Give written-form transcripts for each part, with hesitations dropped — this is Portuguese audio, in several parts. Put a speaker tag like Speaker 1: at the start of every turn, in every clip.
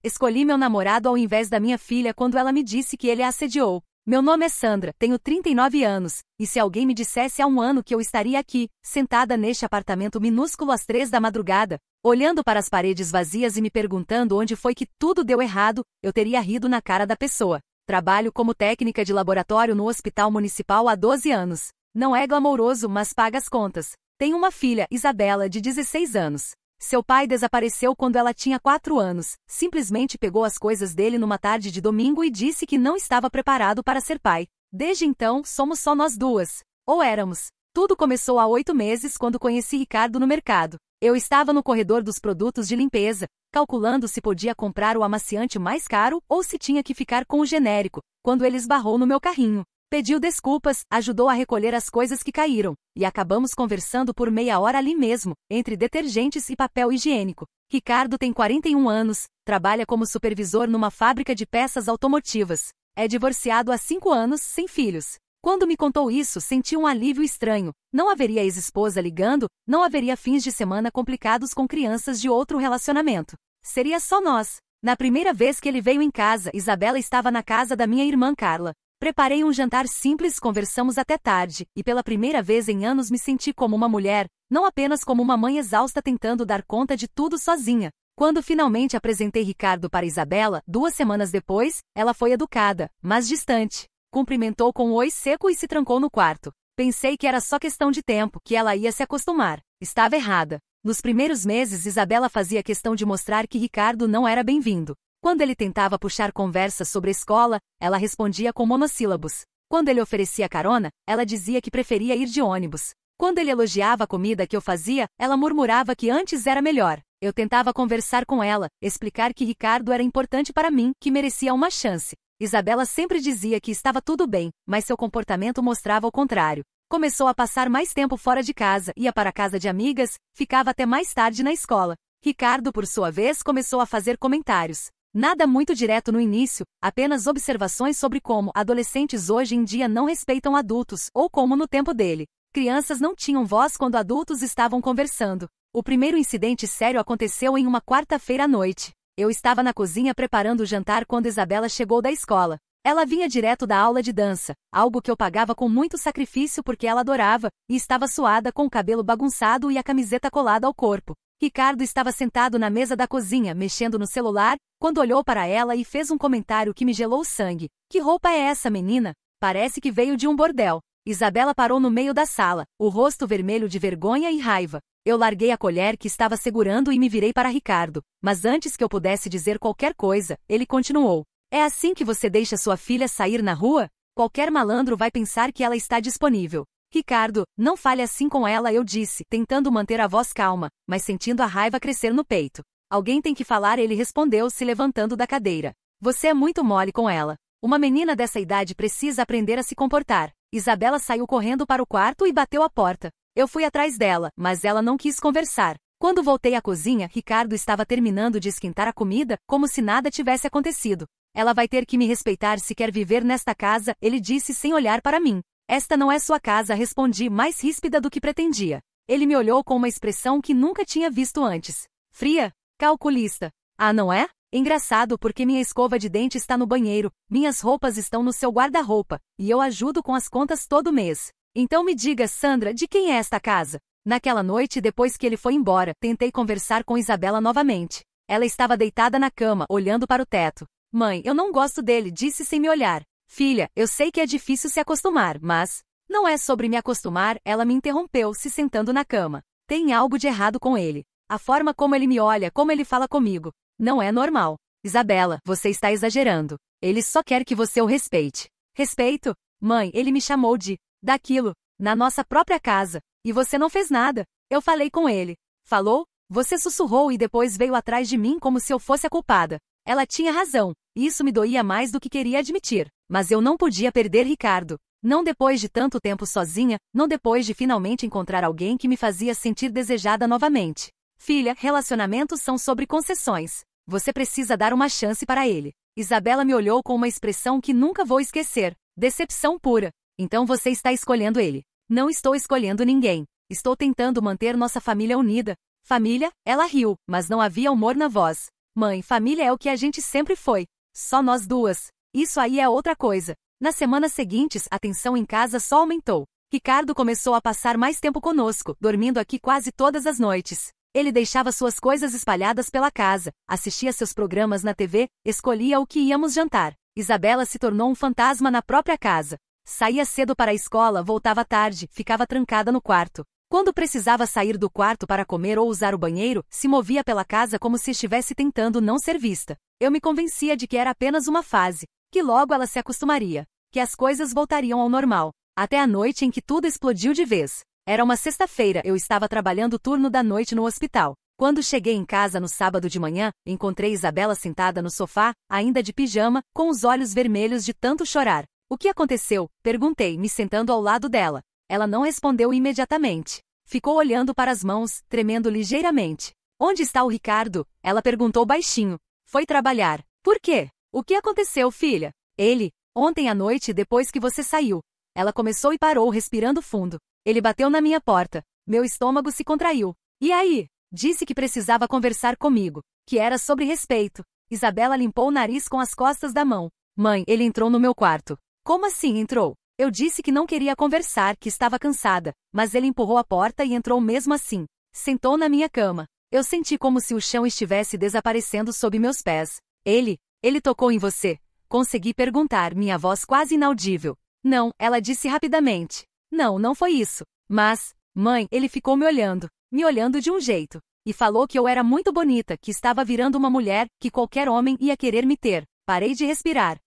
Speaker 1: Escolhi meu namorado ao invés da minha filha quando ela me disse que ele a assediou. Meu nome é Sandra, tenho 39 anos, e se alguém me dissesse há um ano que eu estaria aqui, sentada neste apartamento minúsculo às 3 da madrugada, olhando para as paredes vazias e me perguntando onde foi que tudo deu errado, eu teria rido na cara da pessoa. Trabalho como técnica de laboratório no Hospital Municipal há 12 anos. Não é glamouroso, mas paga as contas. Tenho uma filha, Isabela, de 16 anos. Seu pai desapareceu quando ela tinha 4 anos, simplesmente pegou as coisas dele numa tarde de domingo e disse que não estava preparado para ser pai. Desde então, somos só nós duas. Ou éramos. Tudo começou há 8 meses quando conheci Ricardo no mercado. Eu estava no corredor dos produtos de limpeza, calculando se podia comprar o amaciante mais caro ou se tinha que ficar com o genérico, quando ele esbarrou no meu carrinho. Pediu desculpas, ajudou a recolher as coisas que caíram, e acabamos conversando por meia hora ali mesmo, entre detergentes e papel higiênico. Ricardo tem 41 anos, trabalha como supervisor numa fábrica de peças automotivas. É divorciado há 5 anos, sem filhos. Quando me contou isso, senti um alívio estranho. Não haveria ex-esposa ligando, não haveria fins de semana complicados com crianças de outro relacionamento. Seria só nós. Na primeira vez que ele veio em casa, Isabela estava na casa da minha irmã Carla. Preparei um jantar simples, conversamos até tarde, e pela primeira vez em anos me senti como uma mulher, não apenas como uma mãe exausta tentando dar conta de tudo sozinha. Quando finalmente apresentei Ricardo para Isabela, 2 semanas depois, ela foi educada, mas distante. Cumprimentou com um oi seco e se trancou no quarto. Pensei que era só questão de tempo, que ela ia se acostumar. Estava errada. Nos primeiros meses, Isabela fazia questão de mostrar que Ricardo não era bem-vindo. Quando ele tentava puxar conversa sobre a escola, ela respondia com monossílabos. Quando ele oferecia carona, ela dizia que preferia ir de ônibus. Quando ele elogiava a comida que eu fazia, ela murmurava que antes era melhor. Eu tentava conversar com ela, explicar que Ricardo era importante para mim, que merecia uma chance. Isabela sempre dizia que estava tudo bem, mas seu comportamento mostrava o contrário. Começou a passar mais tempo fora de casa, ia para a casa de amigas, ficava até mais tarde na escola. Ricardo, por sua vez, começou a fazer comentários. Nada muito direto no início, apenas observações sobre como adolescentes hoje em dia não respeitam adultos, ou como no tempo dele. Crianças não tinham voz quando adultos estavam conversando. O primeiro incidente sério aconteceu em uma quarta-feira à noite. Eu estava na cozinha preparando o jantar quando Isabela chegou da escola. Ela vinha direto da aula de dança, algo que eu pagava com muito sacrifício porque ela adorava, e estava suada com o cabelo bagunçado e a camiseta colada ao corpo. Ricardo estava sentado na mesa da cozinha, mexendo no celular, quando olhou para ela e fez um comentário que me gelou o sangue. Que roupa é essa, menina? Parece que veio de um bordel. Isabela parou no meio da sala, o rosto vermelho de vergonha e raiva. Eu larguei a colher que estava segurando e me virei para Ricardo. Mas antes que eu pudesse dizer qualquer coisa, ele continuou. É assim que você deixa sua filha sair na rua? Qualquer malandro vai pensar que ela está disponível. Ricardo, não fale assim com ela, eu disse, tentando manter a voz calma, mas sentindo a raiva crescer no peito. Alguém tem que falar, ele respondeu, se levantando da cadeira. Você é muito mole com ela. Uma menina dessa idade precisa aprender a se comportar. Isabela saiu correndo para o quarto e bateu a porta. Eu fui atrás dela, mas ela não quis conversar. Quando voltei à cozinha, Ricardo estava terminando de esquentar a comida, como se nada tivesse acontecido. Ela vai ter que me respeitar se quer viver nesta casa, ele disse sem olhar para mim. Esta não é sua casa, respondi mais ríspida do que pretendia. Ele me olhou com uma expressão que nunca tinha visto antes. Fria? Calculista. Ah, não é? Engraçado porque minha escova de dente está no banheiro, minhas roupas estão no seu guarda-roupa, e eu ajudo com as contas todo mês. Então me diga, Sandra, de quem é esta casa? Naquela noite, depois que ele foi embora, tentei conversar com Isabela novamente. Ela estava deitada na cama, olhando para o teto. Mãe, eu não gosto dele, disse sem me olhar. Filha, eu sei que é difícil se acostumar, mas... Não é sobre me acostumar, ela me interrompeu, se sentando na cama. Tem algo de errado com ele. A forma como ele me olha, como ele fala comigo. Não é normal. Isabela, você está exagerando. Ele só quer que você o respeite. Respeito? Mãe, ele me chamou de... daquilo. Na nossa própria casa. E você não fez nada. Eu falei com ele. Falou? Você sussurrou e depois veio atrás de mim como se eu fosse a culpada. Ela tinha razão. Isso me doía mais do que queria admitir. Mas eu não podia perder Ricardo. Não depois de tanto tempo sozinha, não depois de finalmente encontrar alguém que me fazia sentir desejada novamente. Filha, relacionamentos são sobre concessões. Você precisa dar uma chance para ele. Isabela me olhou com uma expressão que nunca vou esquecer. Decepção pura. Então você está escolhendo ele. Não estou escolhendo ninguém. Estou tentando manter nossa família unida. Família? Ela riu, mas não havia humor na voz. Mãe, família é o que a gente sempre foi. Só nós duas. Isso aí é outra coisa. Nas semanas seguintes, a tensão em casa só aumentou. Ricardo começou a passar mais tempo conosco, dormindo aqui quase todas as noites. Ele deixava suas coisas espalhadas pela casa, assistia seus programas na TV, escolhia o que íamos jantar. Isabela se tornou um fantasma na própria casa. Saía cedo para a escola, voltava tarde, ficava trancada no quarto. Quando precisava sair do quarto para comer ou usar o banheiro, se movia pela casa como se estivesse tentando não ser vista. Eu me convencia de que era apenas uma fase, que logo ela se acostumaria, que as coisas voltariam ao normal. Até a noite em que tudo explodiu de vez. Era uma sexta-feira, eu estava trabalhando o turno da noite no hospital. Quando cheguei em casa no sábado de manhã, encontrei Isabela sentada no sofá, ainda de pijama, com os olhos vermelhos de tanto chorar. O que aconteceu? Perguntei, me sentando ao lado dela. Ela não respondeu imediatamente. Ficou olhando para as mãos, tremendo ligeiramente. Onde está o Ricardo? Ela perguntou baixinho. Foi trabalhar. Por quê? O que aconteceu, filha? Ele, ontem à noite depois que você saiu. Ela começou e parou, respirando fundo. Ele bateu na minha porta. Meu estômago se contraiu. E aí? Disse que precisava conversar comigo. Que era sobre respeito. Isabela limpou o nariz com as costas da mão. Mãe, ele entrou no meu quarto. Como assim entrou? Eu disse que não queria conversar, que estava cansada. Mas ele empurrou a porta e entrou mesmo assim. Sentou na minha cama. Eu senti como se o chão estivesse desaparecendo sob meus pés. Ele tocou em você? Consegui perguntar, minha voz quase inaudível. Não, ela disse rapidamente. Não, não foi isso. Mas, mãe, ele ficou me olhando de um jeito. E falou que eu era muito bonita, que estava virando uma mulher, que qualquer homem ia querer me ter. Parei de respirar.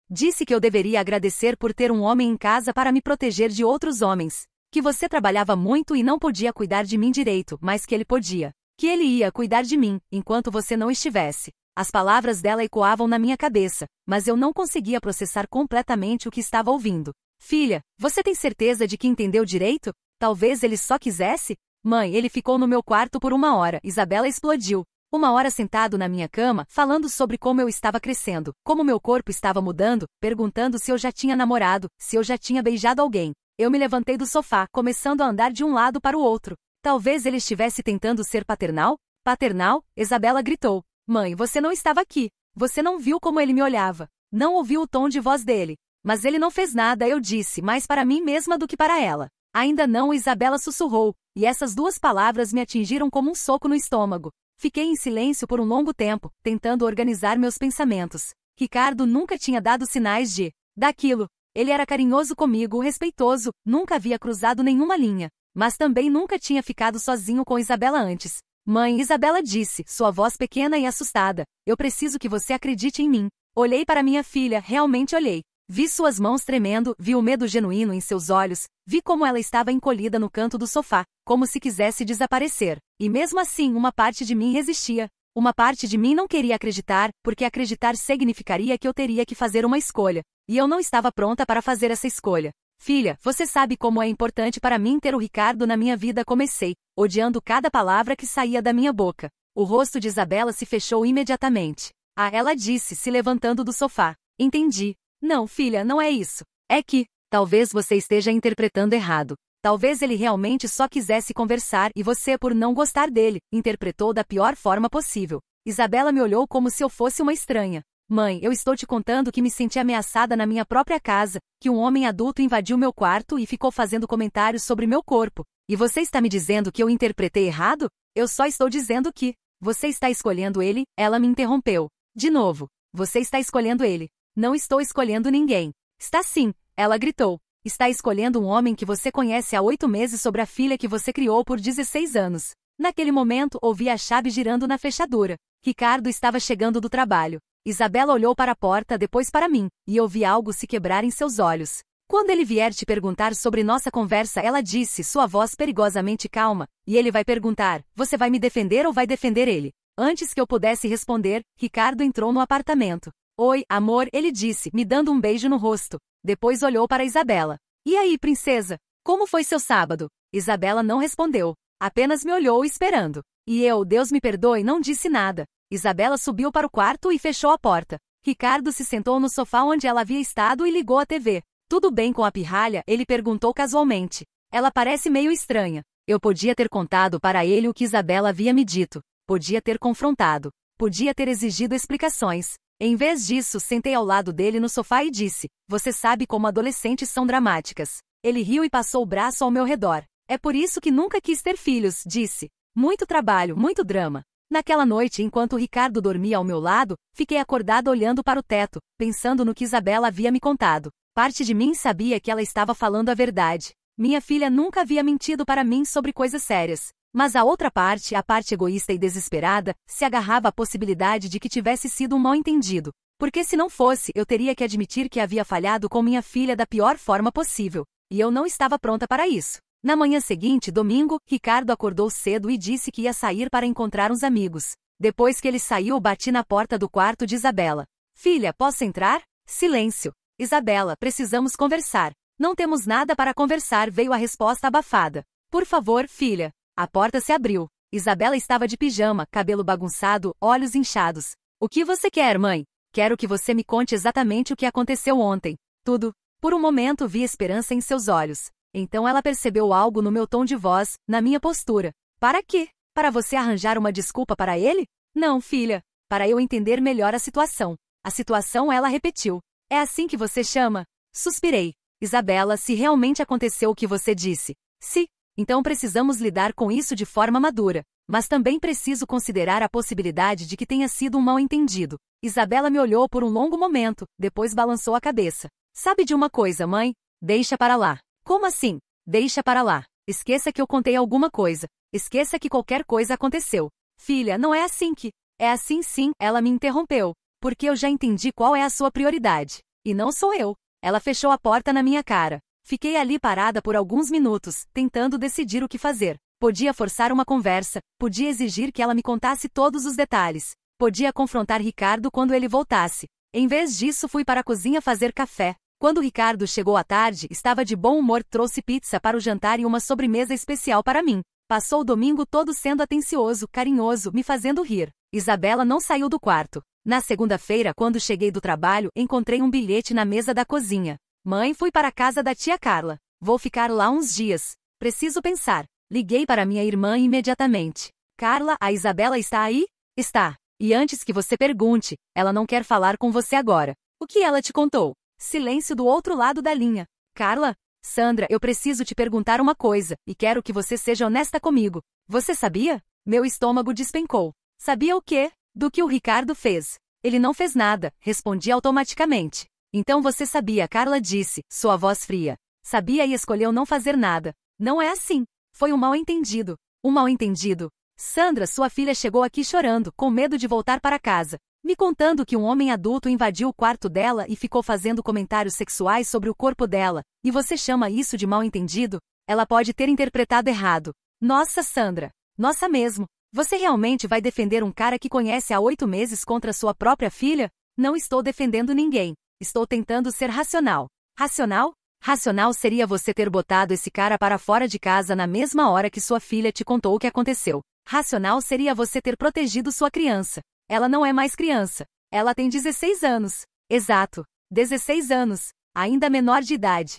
Speaker 1: Disse que eu deveria agradecer por ter um homem em casa para me proteger de outros homens. Que você trabalhava muito e não podia cuidar de mim direito, mas que ele podia. Que ele ia cuidar de mim, enquanto você não estivesse. As palavras dela ecoavam na minha cabeça, mas eu não conseguia processar completamente o que estava ouvindo. Filha, você tem certeza de que entendeu direito? Talvez ele só quisesse? Mãe, ele ficou no meu quarto por 1 hora, Isabela explodiu. 1 hora sentado na minha cama, falando sobre como eu estava crescendo, como meu corpo estava mudando, perguntando se eu já tinha namorado, se eu já tinha beijado alguém. Eu me levantei do sofá, começando a andar de um lado para o outro. Talvez ele estivesse tentando ser paternal? Paternal? Isabela gritou. Mãe, você não estava aqui. Você não viu como ele me olhava. Não ouviu o tom de voz dele. Mas ele não fez nada, eu disse, mais para mim mesma do que para ela. Ainda não, Isabela sussurrou, e essas duas palavras me atingiram como um soco no estômago. Fiquei em silêncio por um longo tempo, tentando organizar meus pensamentos. Ricardo nunca tinha dado sinais daquilo. Ele era carinhoso comigo, respeitoso, nunca havia cruzado nenhuma linha. Mas também nunca tinha ficado sozinho com Isabela antes. Mãe, Isabela disse, sua voz pequena e assustada. Eu preciso que você acredite em mim. Olhei para minha filha, realmente olhei. Vi suas mãos tremendo, vi o medo genuíno em seus olhos, vi como ela estava encolhida no canto do sofá, como se quisesse desaparecer. E mesmo assim, uma parte de mim resistia. Uma parte de mim não queria acreditar, porque acreditar significaria que eu teria que fazer uma escolha. E eu não estava pronta para fazer essa escolha. Filha, você sabe como é importante para mim ter o Ricardo na minha vida. Comecei, odiando cada palavra que saía da minha boca. O rosto de Isabela se fechou imediatamente. Ela disse, se levantando do sofá. Entendi. Não, filha, não é isso. É que, talvez você esteja interpretando errado. Talvez ele realmente só quisesse conversar e você, por não gostar dele, interpretou da pior forma possível. Isabela me olhou como se eu fosse uma estranha. Mãe, eu estou te contando que me senti ameaçada na minha própria casa, que um homem adulto invadiu meu quarto e ficou fazendo comentários sobre meu corpo. E você está me dizendo que eu interpretei errado? Eu só estou dizendo que você está escolhendo ele. Ela me interrompeu. De novo. Você está escolhendo ele. Não estou escolhendo ninguém. Está sim, ela gritou. Está escolhendo um homem que você conhece há 8 meses sobre a filha que você criou por 16 anos. Naquele momento, ouvi a chave girando na fechadura. Ricardo estava chegando do trabalho. Isabela olhou para a porta, depois para mim, e eu vi algo se quebrar em seus olhos. Quando ele vier te perguntar sobre nossa conversa, ela disse, sua voz perigosamente calma, e ele vai perguntar, você vai me defender ou vai defender ele? Antes que eu pudesse responder, Ricardo entrou no apartamento. Oi, amor, ele disse, me dando um beijo no rosto. Depois olhou para Isabela. E aí, princesa? Como foi seu sábado? Isabela não respondeu. Apenas me olhou esperando. E eu, Deus me perdoe, não disse nada. Isabela subiu para o quarto e fechou a porta. Ricardo se sentou no sofá onde ela havia estado e ligou a TV. Tudo bem com a pirralha? Ele perguntou casualmente. Ela parece meio estranha. Eu podia ter contado para ele o que Isabela havia me dito. Podia ter confrontado. Podia ter exigido explicações. Em vez disso, sentei ao lado dele no sofá e disse: "Você sabe como adolescentes são dramáticas." Ele riu e passou o braço ao meu redor. "É por isso que nunca quis ter filhos", disse. "Muito trabalho, muito drama." Naquela noite, enquanto o Ricardo dormia ao meu lado, fiquei acordada olhando para o teto, pensando no que Isabela havia me contado. Parte de mim sabia que ela estava falando a verdade. Minha filha nunca havia mentido para mim sobre coisas sérias. Mas a outra parte, a parte egoísta e desesperada, se agarrava à possibilidade de que tivesse sido um mal-entendido. Porque se não fosse, eu teria que admitir que havia falhado com minha filha da pior forma possível. E eu não estava pronta para isso. Na manhã seguinte, domingo, Ricardo acordou cedo e disse que ia sair para encontrar uns amigos. Depois que ele saiu, bati na porta do quarto de Isabela. "Filha, posso entrar?" Silêncio. "Isabela, precisamos conversar." "Não temos nada para conversar", veio a resposta abafada. "Por favor, filha." A porta se abriu. Isabela estava de pijama, cabelo bagunçado, olhos inchados. "O que você quer, mãe?" "Quero que você me conte exatamente o que aconteceu ontem." "Tudo." Por um momento vi esperança em seus olhos. Então ela percebeu algo no meu tom de voz, na minha postura. "Para quê? Para você arranjar uma desculpa para ele?" "Não, filha. Para eu entender melhor a situação." "A situação?", ela repetiu. "É assim que você chama?" Suspirei. "Isabela, se realmente aconteceu o que você disse." "Se. Então precisamos lidar com isso de forma madura. Mas também preciso considerar a possibilidade de que tenha sido um mal-entendido." Isabela me olhou por um longo momento, depois balançou a cabeça. "Sabe de uma coisa, mãe? Deixa para lá." "Como assim?" "Deixa para lá. Esqueça que eu contei alguma coisa. Esqueça que qualquer coisa aconteceu." "Filha, não é assim que..." "É assim sim", ela me interrompeu. "Porque eu já entendi qual é a sua prioridade. E não sou eu." Ela fechou a porta na minha cara. Fiquei ali parada por alguns minutos, tentando decidir o que fazer. Podia forçar uma conversa, podia exigir que ela me contasse todos os detalhes. Podia confrontar Ricardo quando ele voltasse. Em vez disso, fui para a cozinha fazer café. Quando Ricardo chegou à tarde, estava de bom humor, trouxe pizza para o jantar e uma sobremesa especial para mim. Passou o domingo todo sendo atencioso, carinhoso, me fazendo rir. Isabela não saiu do quarto. Na segunda-feira, quando cheguei do trabalho, encontrei um bilhete na mesa da cozinha. "Mãe, fui para a casa da tia Carla. Vou ficar lá uns dias. Preciso pensar." Liguei para minha irmã imediatamente. "Carla, a Isabela está aí?" "Está. E antes que você pergunte, ela não quer falar com você agora." "O que ela te contou?" Silêncio do outro lado da linha. "Carla? Sandra, eu preciso te perguntar uma coisa, e quero que você seja honesta comigo. Você sabia?" Meu estômago despencou. "Sabia o quê?" "Do que o Ricardo fez." "Ele não fez nada", respondi automaticamente. "Então você sabia", Carla disse, sua voz fria. "Sabia e escolheu não fazer nada." "Não é assim. Foi um mal-entendido." "Um mal-entendido?" "Sandra, sua filha chegou aqui chorando, com medo de voltar para casa, me contando que um homem adulto invadiu o quarto dela e ficou fazendo comentários sexuais sobre o corpo dela. E você chama isso de mal-entendido?" "Ela pode ter interpretado errado." "Nossa, Sandra. Nossa mesmo. Você realmente vai defender um cara que conhece há 8 meses contra sua própria filha?" "Não estou defendendo ninguém. Estou tentando ser racional." "Racional?" "Racional seria você ter botado esse cara para fora de casa na mesma hora que sua filha te contou o que aconteceu. Racional seria você ter protegido sua criança. Ela não é mais criança. Ela tem 16 anos. Exato. 16 anos. Ainda menor de idade.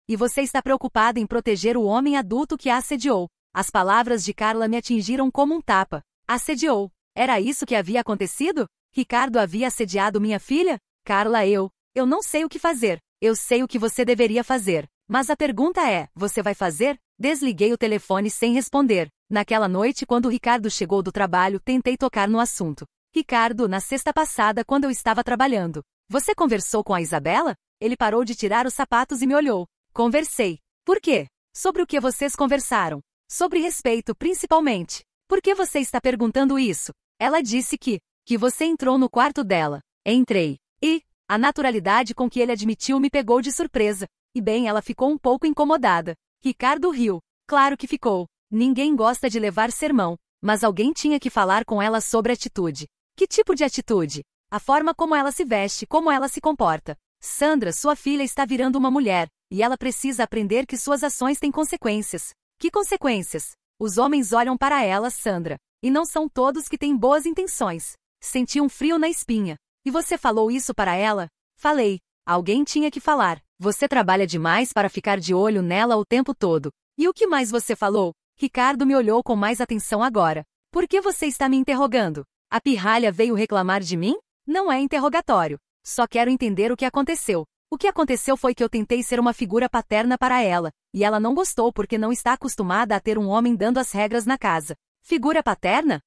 Speaker 1: E você está preocupada em proteger o homem adulto que a assediou." As palavras de Carla me atingiram como um tapa. Assediou. Era isso que havia acontecido? Ricardo havia assediado minha filha? "Carla, eu não sei o que fazer." "Eu sei o que você deveria fazer. Mas a pergunta é, você vai fazer?" Desliguei o telefone sem responder. Naquela noite, quando Ricardo chegou do trabalho, tentei tocar no assunto. "Ricardo, na sexta passada, quando eu estava trabalhando, você conversou com a Isabela?" Ele parou de tirar os sapatos e me olhou. "Conversei." "Por quê?" "Sobre o que vocês conversaram." "Sobre respeito, principalmente." "Por que você está perguntando isso?" "Ela disse que você entrou no quarto dela." "Entrei." "E..." A naturalidade com que ele admitiu me pegou de surpresa. E bem, ela ficou um pouco incomodada. Ricardo riu. "Claro que ficou. Ninguém gosta de levar sermão. Mas alguém tinha que falar com ela sobre atitude." "Que tipo de atitude?" "A forma como ela se veste, como ela se comporta." "Sandra, sua filha está virando uma mulher, e ela precisa aprender que suas ações têm consequências." "Que consequências?" "Os homens olham para ela, Sandra. E não são todos que têm boas intenções." Senti um frio na espinha. "E você falou isso para ela?" "Falei. Alguém tinha que falar. Você trabalha demais para ficar de olho nela o tempo todo." "E o que mais você falou?" Ricardo me olhou com mais atenção agora. "Por que você está me interrogando?" A pirralha veio reclamar de mim? Não é interrogatório. Só quero entender o que aconteceu. O que aconteceu foi que eu tentei ser uma figura paterna para ela, e ela não gostou porque não está acostumada a ter um homem dando as regras na casa. Figura paterna?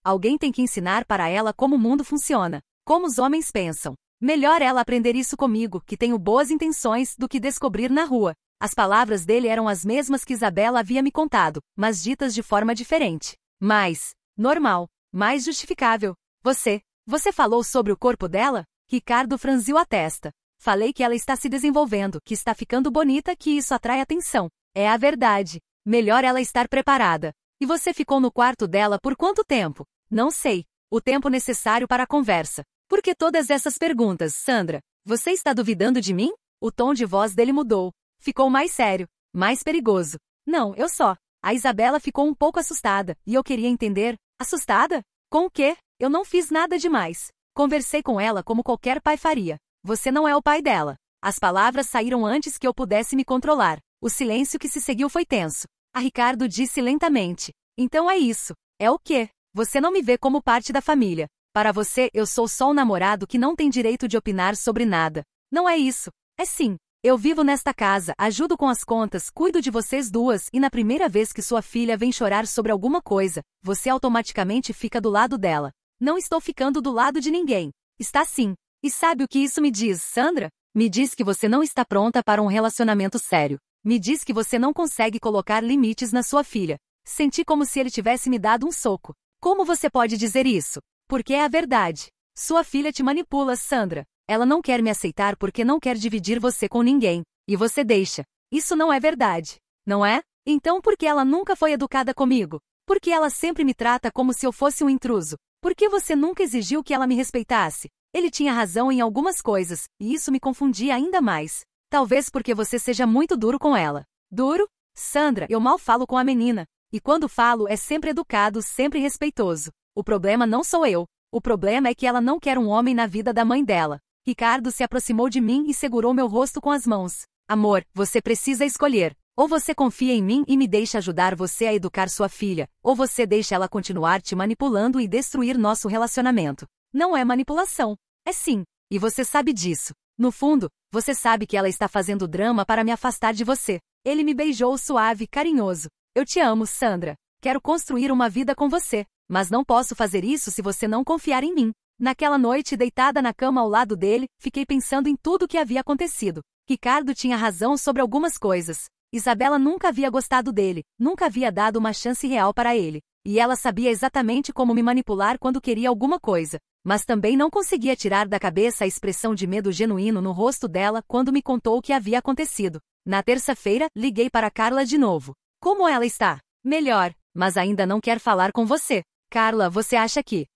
Speaker 1: Alguém tem que ensinar para ela como o mundo funciona, como os homens pensam. Melhor ela aprender isso comigo, que tenho boas intenções, do que descobrir na rua. As palavras dele eram as mesmas que Isabela havia me contado, mas ditas de forma diferente. Mais normal, mais justificável. Você falou sobre o corpo dela? Ricardo franziu a testa. Falei que ela está se desenvolvendo, que está ficando bonita, que isso atrai atenção. É a verdade. Melhor ela estar preparada. E você ficou no quarto dela por quanto tempo? Não sei. O tempo necessário para a conversa. Por que todas essas perguntas, Sandra? Você está duvidando de mim? O tom de voz dele mudou. Ficou mais sério, mais perigoso. Não, eu só. A Isabela ficou um pouco assustada, e eu queria entender. Assustada? Com o quê? Eu não fiz nada demais. Conversei com ela como qualquer pai faria. Você não é o pai dela. As palavras saíram antes que eu pudesse me controlar. O silêncio que se seguiu foi tenso. A Ricardo disse lentamente. Então é isso. É o quê? Você não me vê como parte da família. Para você, eu sou só um namorado que não tem direito de opinar sobre nada. Não é isso. É sim. Eu vivo nesta casa, ajudo com as contas, cuido de vocês duas, e na primeira vez que sua filha vem chorar sobre alguma coisa, você automaticamente fica do lado dela. Não estou ficando do lado de ninguém. Está sim. E sabe o que isso me diz, Sandra? Me diz que você não está pronta para um relacionamento sério. Me diz que você não consegue colocar limites na sua filha. Senti como se ele tivesse me dado um soco. Como você pode dizer isso? Porque é a verdade. Sua filha te manipula, Sandra. Ela não quer me aceitar porque não quer dividir você com ninguém. E você deixa. Isso não é verdade. Não é? Então por que ela nunca foi educada comigo? Por que ela sempre me trata como se eu fosse um intruso? Por que você nunca exigiu que ela me respeitasse? Ele tinha razão em algumas coisas, e isso me confundia ainda mais. Talvez porque você seja muito duro com ela. Duro? Sandra, eu mal falo com a menina. E quando falo é sempre educado, sempre respeitoso. O problema não sou eu. O problema é que ela não quer um homem na vida da mãe dela. Ricardo se aproximou de mim e segurou meu rosto com as mãos. Amor, você precisa escolher. Ou você confia em mim e me deixa ajudar você a educar sua filha, ou você deixa ela continuar te manipulando e destruir nosso relacionamento. Não é manipulação. É sim. E você sabe disso. No fundo, você sabe que ela está fazendo drama para me afastar de você. Ele me beijou suave, carinhoso. Eu te amo, Sandra. Quero construir uma vida com você. Mas não posso fazer isso se você não confiar em mim. Naquela noite, deitada na cama ao lado dele, fiquei pensando em tudo o que havia acontecido. Ricardo tinha razão sobre algumas coisas. Isabela nunca havia gostado dele, nunca havia dado uma chance real para ele. E ela sabia exatamente como me manipular quando queria alguma coisa. Mas também não conseguia tirar da cabeça a expressão de medo genuíno no rosto dela quando me contou o que havia acontecido. Na terça-feira, liguei para Carla de novo. Como ela está? Melhor, mas ainda não quer falar com você. Carla, você acha que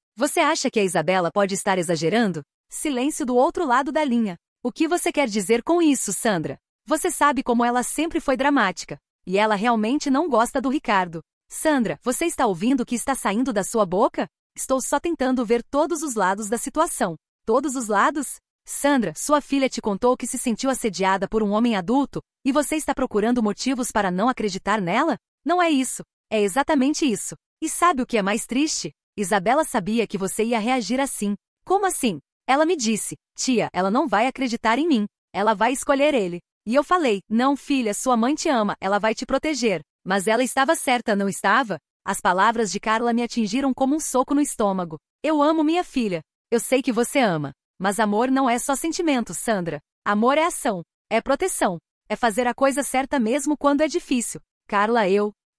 Speaker 1: a Isabela pode estar exagerando? Silêncio do outro lado da linha. O que você quer dizer com isso, Sandra? Você sabe como ela sempre foi dramática. E ela realmente não gosta do Ricardo. Sandra, você está ouvindo o que está saindo da sua boca? Estou só tentando ver todos os lados da situação. Todos os lados? Sandra, sua filha te contou que se sentiu assediada por um homem adulto, e você está procurando motivos para não acreditar nela? Não é isso. É exatamente isso. E sabe o que é mais triste? Isabela sabia que você ia reagir assim. Como assim? Ela me disse, tia, ela não vai acreditar em mim. Ela vai escolher ele. E eu falei, não filha, sua mãe te ama, ela vai te proteger. Mas ela estava certa, não estava? As palavras de Carla me atingiram como um soco no estômago. Eu amo minha filha. Eu sei que você ama. Mas amor não é só sentimento, Sandra. Amor é ação. É proteção. É fazer a coisa certa mesmo quando é difícil. Carla,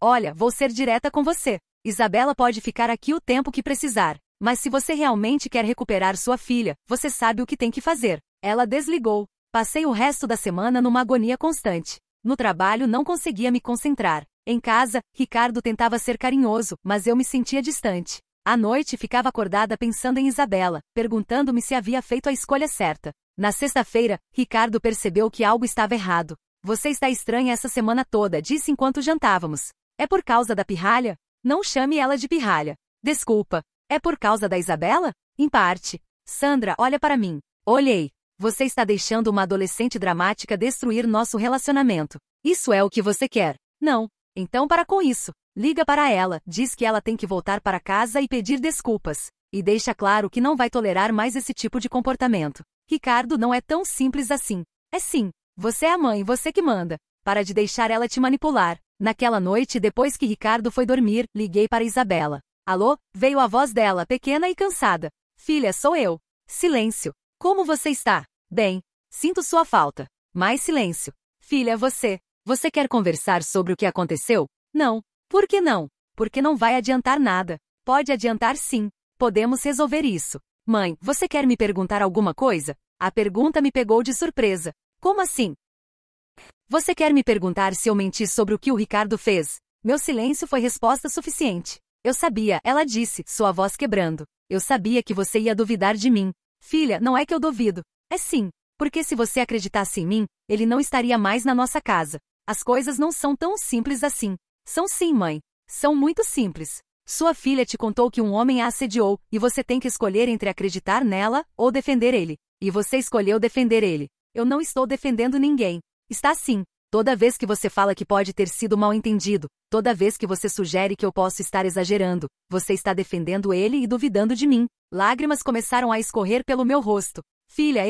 Speaker 1: olha, vou ser direta com você. Isabela pode ficar aqui o tempo que precisar. Mas se você realmente quer recuperar sua filha, você sabe o que tem que fazer. Ela desligou. Passei o resto da semana numa agonia constante. No trabalho não conseguia me concentrar. Em casa, Ricardo tentava ser carinhoso, mas eu me sentia distante. À noite ficava acordada pensando em Isabela, perguntando-me se havia feito a escolha certa. Na sexta-feira, Ricardo percebeu que algo estava errado. Você está estranha essa semana toda, disse enquanto jantávamos. É por causa da pirralha? Não chame ela de pirralha. Desculpa. É por causa da Isabela? Em parte. Sandra, olha para mim. Olhei. Você está deixando uma adolescente dramática destruir nosso relacionamento. Isso é o que você quer? Não. Então para com isso. Liga para ela, diz que ela tem que voltar para casa e pedir desculpas. e deixa claro que não vai tolerar mais esse tipo de comportamento. Ricardo não é tão simples assim. É sim. Você é a mãe, você que manda. Para de deixar ela te manipular. Naquela noite, depois que Ricardo foi dormir, liguei para Isabela. Alô? Veio a voz dela, pequena e cansada. Filha, sou eu. Silêncio. Como você está? Bem. Sinto sua falta. Mais silêncio. Filha, Você quer conversar sobre o que aconteceu? Não. Por que não? Porque não vai adiantar nada. Pode adiantar sim. Podemos resolver isso. Mãe, você quer me perguntar alguma coisa? A pergunta me pegou de surpresa. Como assim? Você quer me perguntar se eu menti sobre o que o Ricardo fez? Meu silêncio foi resposta suficiente. Eu sabia, ela disse, sua voz quebrando. Eu sabia que você ia duvidar de mim. Filha, não é que eu duvido. É sim. Porque se você acreditasse em mim, ele não estaria mais na nossa casa. As coisas não são tão simples assim. São sim, mãe. São muito simples. Sua filha te contou que um homem a assediou, e você tem que escolher entre acreditar nela ou defender ele. E você escolheu defender ele. Eu não estou defendendo ninguém. Está sim. Toda vez que você fala que pode ter sido mal entendido, toda vez que você sugere que eu posso estar exagerando, você está defendendo ele e duvidando de mim. Lágrimas começaram a escorrer pelo meu rosto. Filha,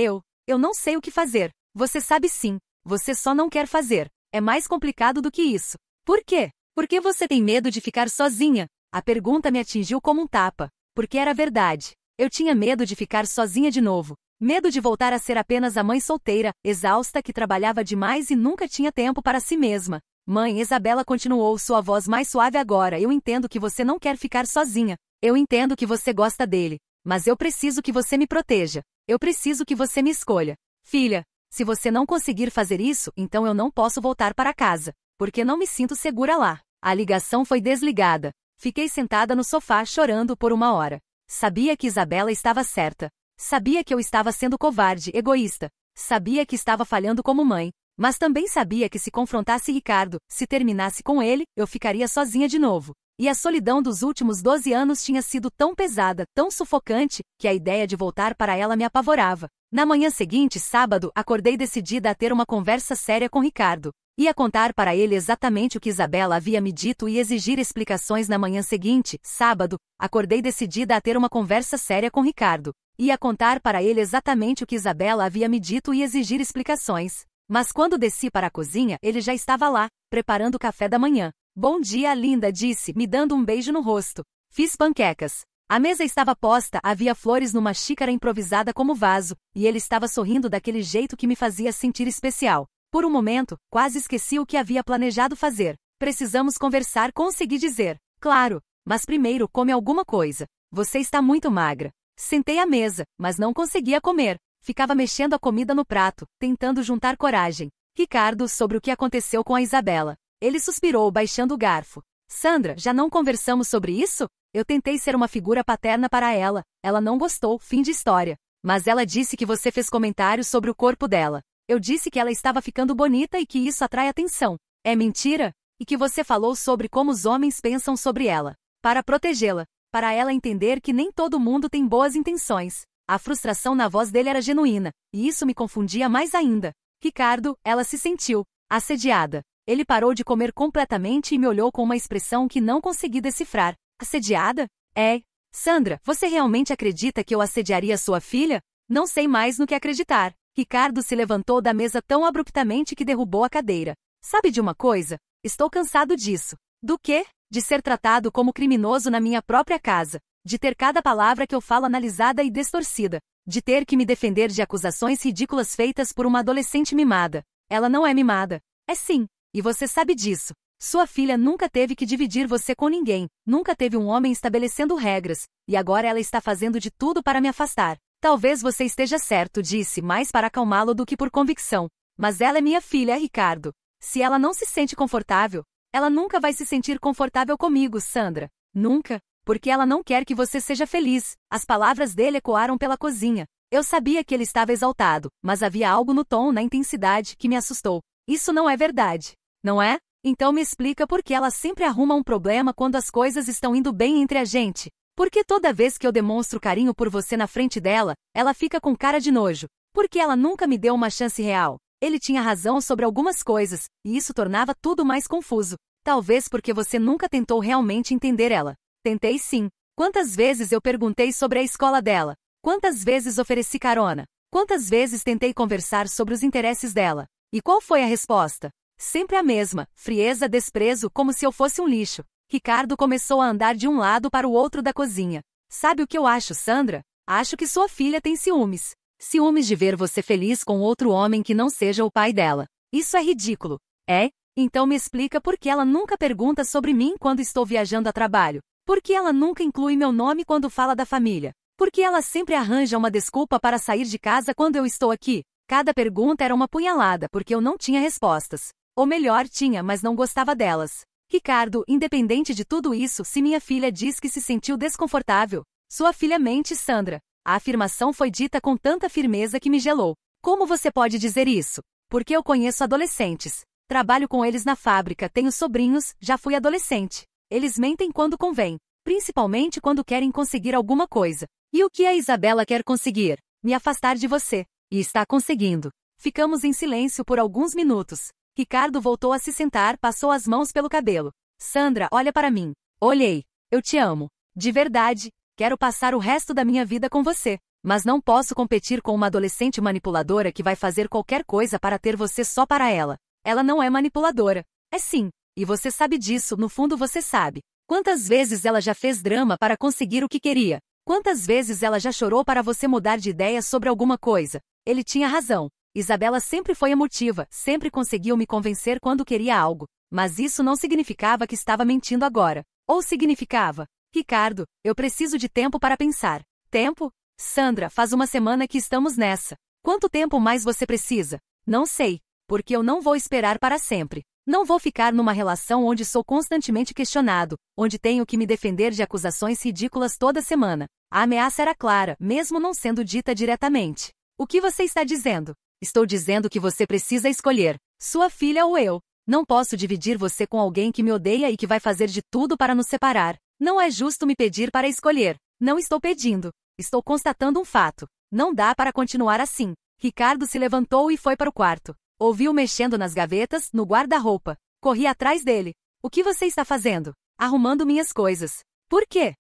Speaker 1: eu não sei o que fazer. Você sabe sim. Você só não quer fazer. É mais complicado do que isso. Por quê? Porque você tem medo de ficar sozinha? A pergunta me atingiu como um tapa. Porque era verdade. Eu tinha medo de ficar sozinha de novo. Medo de voltar a ser apenas a mãe solteira, exausta que trabalhava demais e nunca tinha tempo para si mesma. Mãe, Isabela continuou, sua voz mais suave agora. Eu entendo que você não quer ficar sozinha. Eu entendo que você gosta dele. Mas eu preciso que você me proteja. Eu preciso que você me escolha. Filha, se você não conseguir fazer isso, então eu não posso voltar para casa. Porque não me sinto segura lá. A ligação foi desligada. Fiquei sentada no sofá chorando por uma hora. Sabia que Isabela estava certa. Sabia que eu estava sendo covarde, egoísta. Sabia que estava falhando como mãe. Mas também sabia que se confrontasse Ricardo, se terminasse com ele, eu ficaria sozinha de novo. E a solidão dos últimos 12 anos tinha sido tão pesada, tão sufocante, que a ideia de voltar para ela me apavorava. Na manhã seguinte, sábado, acordei decidida a ter uma conversa séria com Ricardo. Ia contar para ele exatamente o que Isabela havia me dito e exigir explicações na manhã seguinte, sábado, acordei decidida a ter uma conversa séria com Ricardo. Ia contar para ele exatamente o que Isabela havia me dito e exigir explicações. Mas quando desci para a cozinha, ele já estava lá, preparando o café da manhã. Bom dia, linda, disse, me dando um beijo no rosto. Fiz panquecas. A mesa estava posta, havia flores numa xícara improvisada como vaso, e ele estava sorrindo daquele jeito que me fazia sentir especial. Por um momento, quase esqueci o que havia planejado fazer. Precisamos conversar, consegui dizer. Claro, mas primeiro come alguma coisa. Você está muito magra. Sentei à mesa, mas não conseguia comer. Ficava mexendo a comida no prato, tentando juntar coragem. Ricardo, sobre o que aconteceu com a Isabela. Ele suspirou, baixando o garfo. Sandra, já não conversamos sobre isso? Eu tentei ser uma figura paterna para ela. Ela não gostou, fim de história. Mas ela disse que você fez comentários sobre o corpo dela. Eu disse que ela estava ficando bonita e que isso atrai atenção. É mentira? E que você falou sobre como os homens pensam sobre ela. Para protegê-la. Para ela entender que nem todo mundo tem boas intenções. A frustração na voz dele era genuína, e isso me confundia mais ainda. Ricardo, ela se sentiu assediada. Ele parou de comer completamente e me olhou com uma expressão que não consegui decifrar. Assediada? É. Sandra, você realmente acredita que eu assediaria sua filha? Não sei mais no que acreditar. Ricardo se levantou da mesa tão abruptamente que derrubou a cadeira. Sabe de uma coisa? Estou cansado disso. Do quê? De ser tratado como criminoso na minha própria casa. De ter cada palavra que eu falo analisada e distorcida. De ter que me defender de acusações ridículas feitas por uma adolescente mimada. Ela não é mimada. É sim. E você sabe disso. Sua filha nunca teve que dividir você com ninguém. Nunca teve um homem estabelecendo regras. E agora ela está fazendo de tudo para me afastar. Talvez você esteja certo, disse, mais para acalmá-lo do que por convicção. Mas ela é minha filha, Ricardo. Se ela não se sente confortável, ela nunca vai se sentir confortável comigo, Sandra. Nunca. Porque ela não quer que você seja feliz. As palavras dele ecoaram pela cozinha. Eu sabia que ele estava exaltado, mas havia algo no tom, na intensidade, que me assustou. Isso não é verdade. Não é? Então me explica por que ela sempre arruma um problema quando as coisas estão indo bem entre a gente. Porque toda vez que eu demonstro carinho por você na frente dela, ela fica com cara de nojo. Porque ela nunca me deu uma chance real. Ele tinha razão sobre algumas coisas, e isso tornava tudo mais confuso. Talvez porque você nunca tentou realmente entender ela. Tentei sim. Quantas vezes eu perguntei sobre a escola dela? Quantas vezes ofereci carona? Quantas vezes tentei conversar sobre os interesses dela? E qual foi a resposta? Sempre a mesma, frieza, desprezo, como se eu fosse um lixo. Ricardo começou a andar de um lado para o outro da cozinha. Sabe o que eu acho, Sandra? Acho que sua filha tem ciúmes. Ciúmes de ver você feliz com outro homem que não seja o pai dela. Isso é ridículo. É? Então me explica por que ela nunca pergunta sobre mim quando estou viajando a trabalho. Por que ela nunca inclui meu nome quando fala da família? Por que ela sempre arranja uma desculpa para sair de casa quando eu estou aqui? Cada pergunta era uma punhalada porque eu não tinha respostas. Ou melhor, tinha, mas não gostava delas. Ricardo, independente de tudo isso, se minha filha diz que se sentiu desconfortável, sua filha mente, Sandra. A afirmação foi dita com tanta firmeza que me gelou. Como você pode dizer isso? Porque eu conheço adolescentes. Trabalho com eles na fábrica, tenho sobrinhos, já fui adolescente. Eles mentem quando convém, principalmente quando querem conseguir alguma coisa. E o que a Isabela quer conseguir? Me afastar de você. E está conseguindo. Ficamos em silêncio por alguns minutos. Ricardo voltou a se sentar, passou as mãos pelo cabelo. Sandra, olha para mim. Olhei. Eu te amo. De verdade. Quero passar o resto da minha vida com você. Mas não posso competir com uma adolescente manipuladora que vai fazer qualquer coisa para ter você só para ela. Ela não é manipuladora. É sim. E você sabe disso, no fundo você sabe. Quantas vezes ela já fez drama para conseguir o que queria? Quantas vezes ela já chorou para você mudar de ideia sobre alguma coisa? Ele tinha razão. Isabela sempre foi emotiva, sempre conseguiu me convencer quando queria algo. Mas isso não significava que estava mentindo agora. Ou significava? Ricardo, eu preciso de tempo para pensar. Tempo? Sandra, faz uma semana que estamos nessa. Quanto tempo mais você precisa? Não sei. Porque eu não vou esperar para sempre. Não vou ficar numa relação onde sou constantemente questionado, onde tenho que me defender de acusações ridículas toda semana. A ameaça era clara, mesmo não sendo dita diretamente. O que você está dizendo? Estou dizendo que você precisa escolher, sua filha ou eu. Não posso dividir você com alguém que me odeia e que vai fazer de tudo para nos separar. Não é justo me pedir para escolher. Não estou pedindo. Estou constatando um fato. Não dá para continuar assim. Ricardo se levantou e foi para o quarto. Ouvi-o mexendo nas gavetas, no guarda-roupa. Corri atrás dele. O que você está fazendo? Arrumando minhas coisas. Por quê?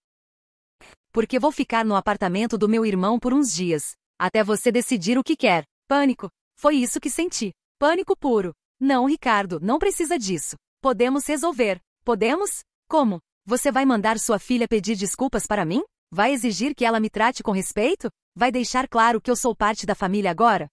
Speaker 1: Porque vou ficar no apartamento do meu irmão por uns dias. Até você decidir o que quer. Pânico. Foi isso que senti. Pânico puro. Não, Ricardo, não precisa disso. Podemos resolver. Podemos? Como? Você vai mandar sua filha pedir desculpas para mim? Vai exigir que ela me trate com respeito? Vai deixar claro que eu sou parte da família agora?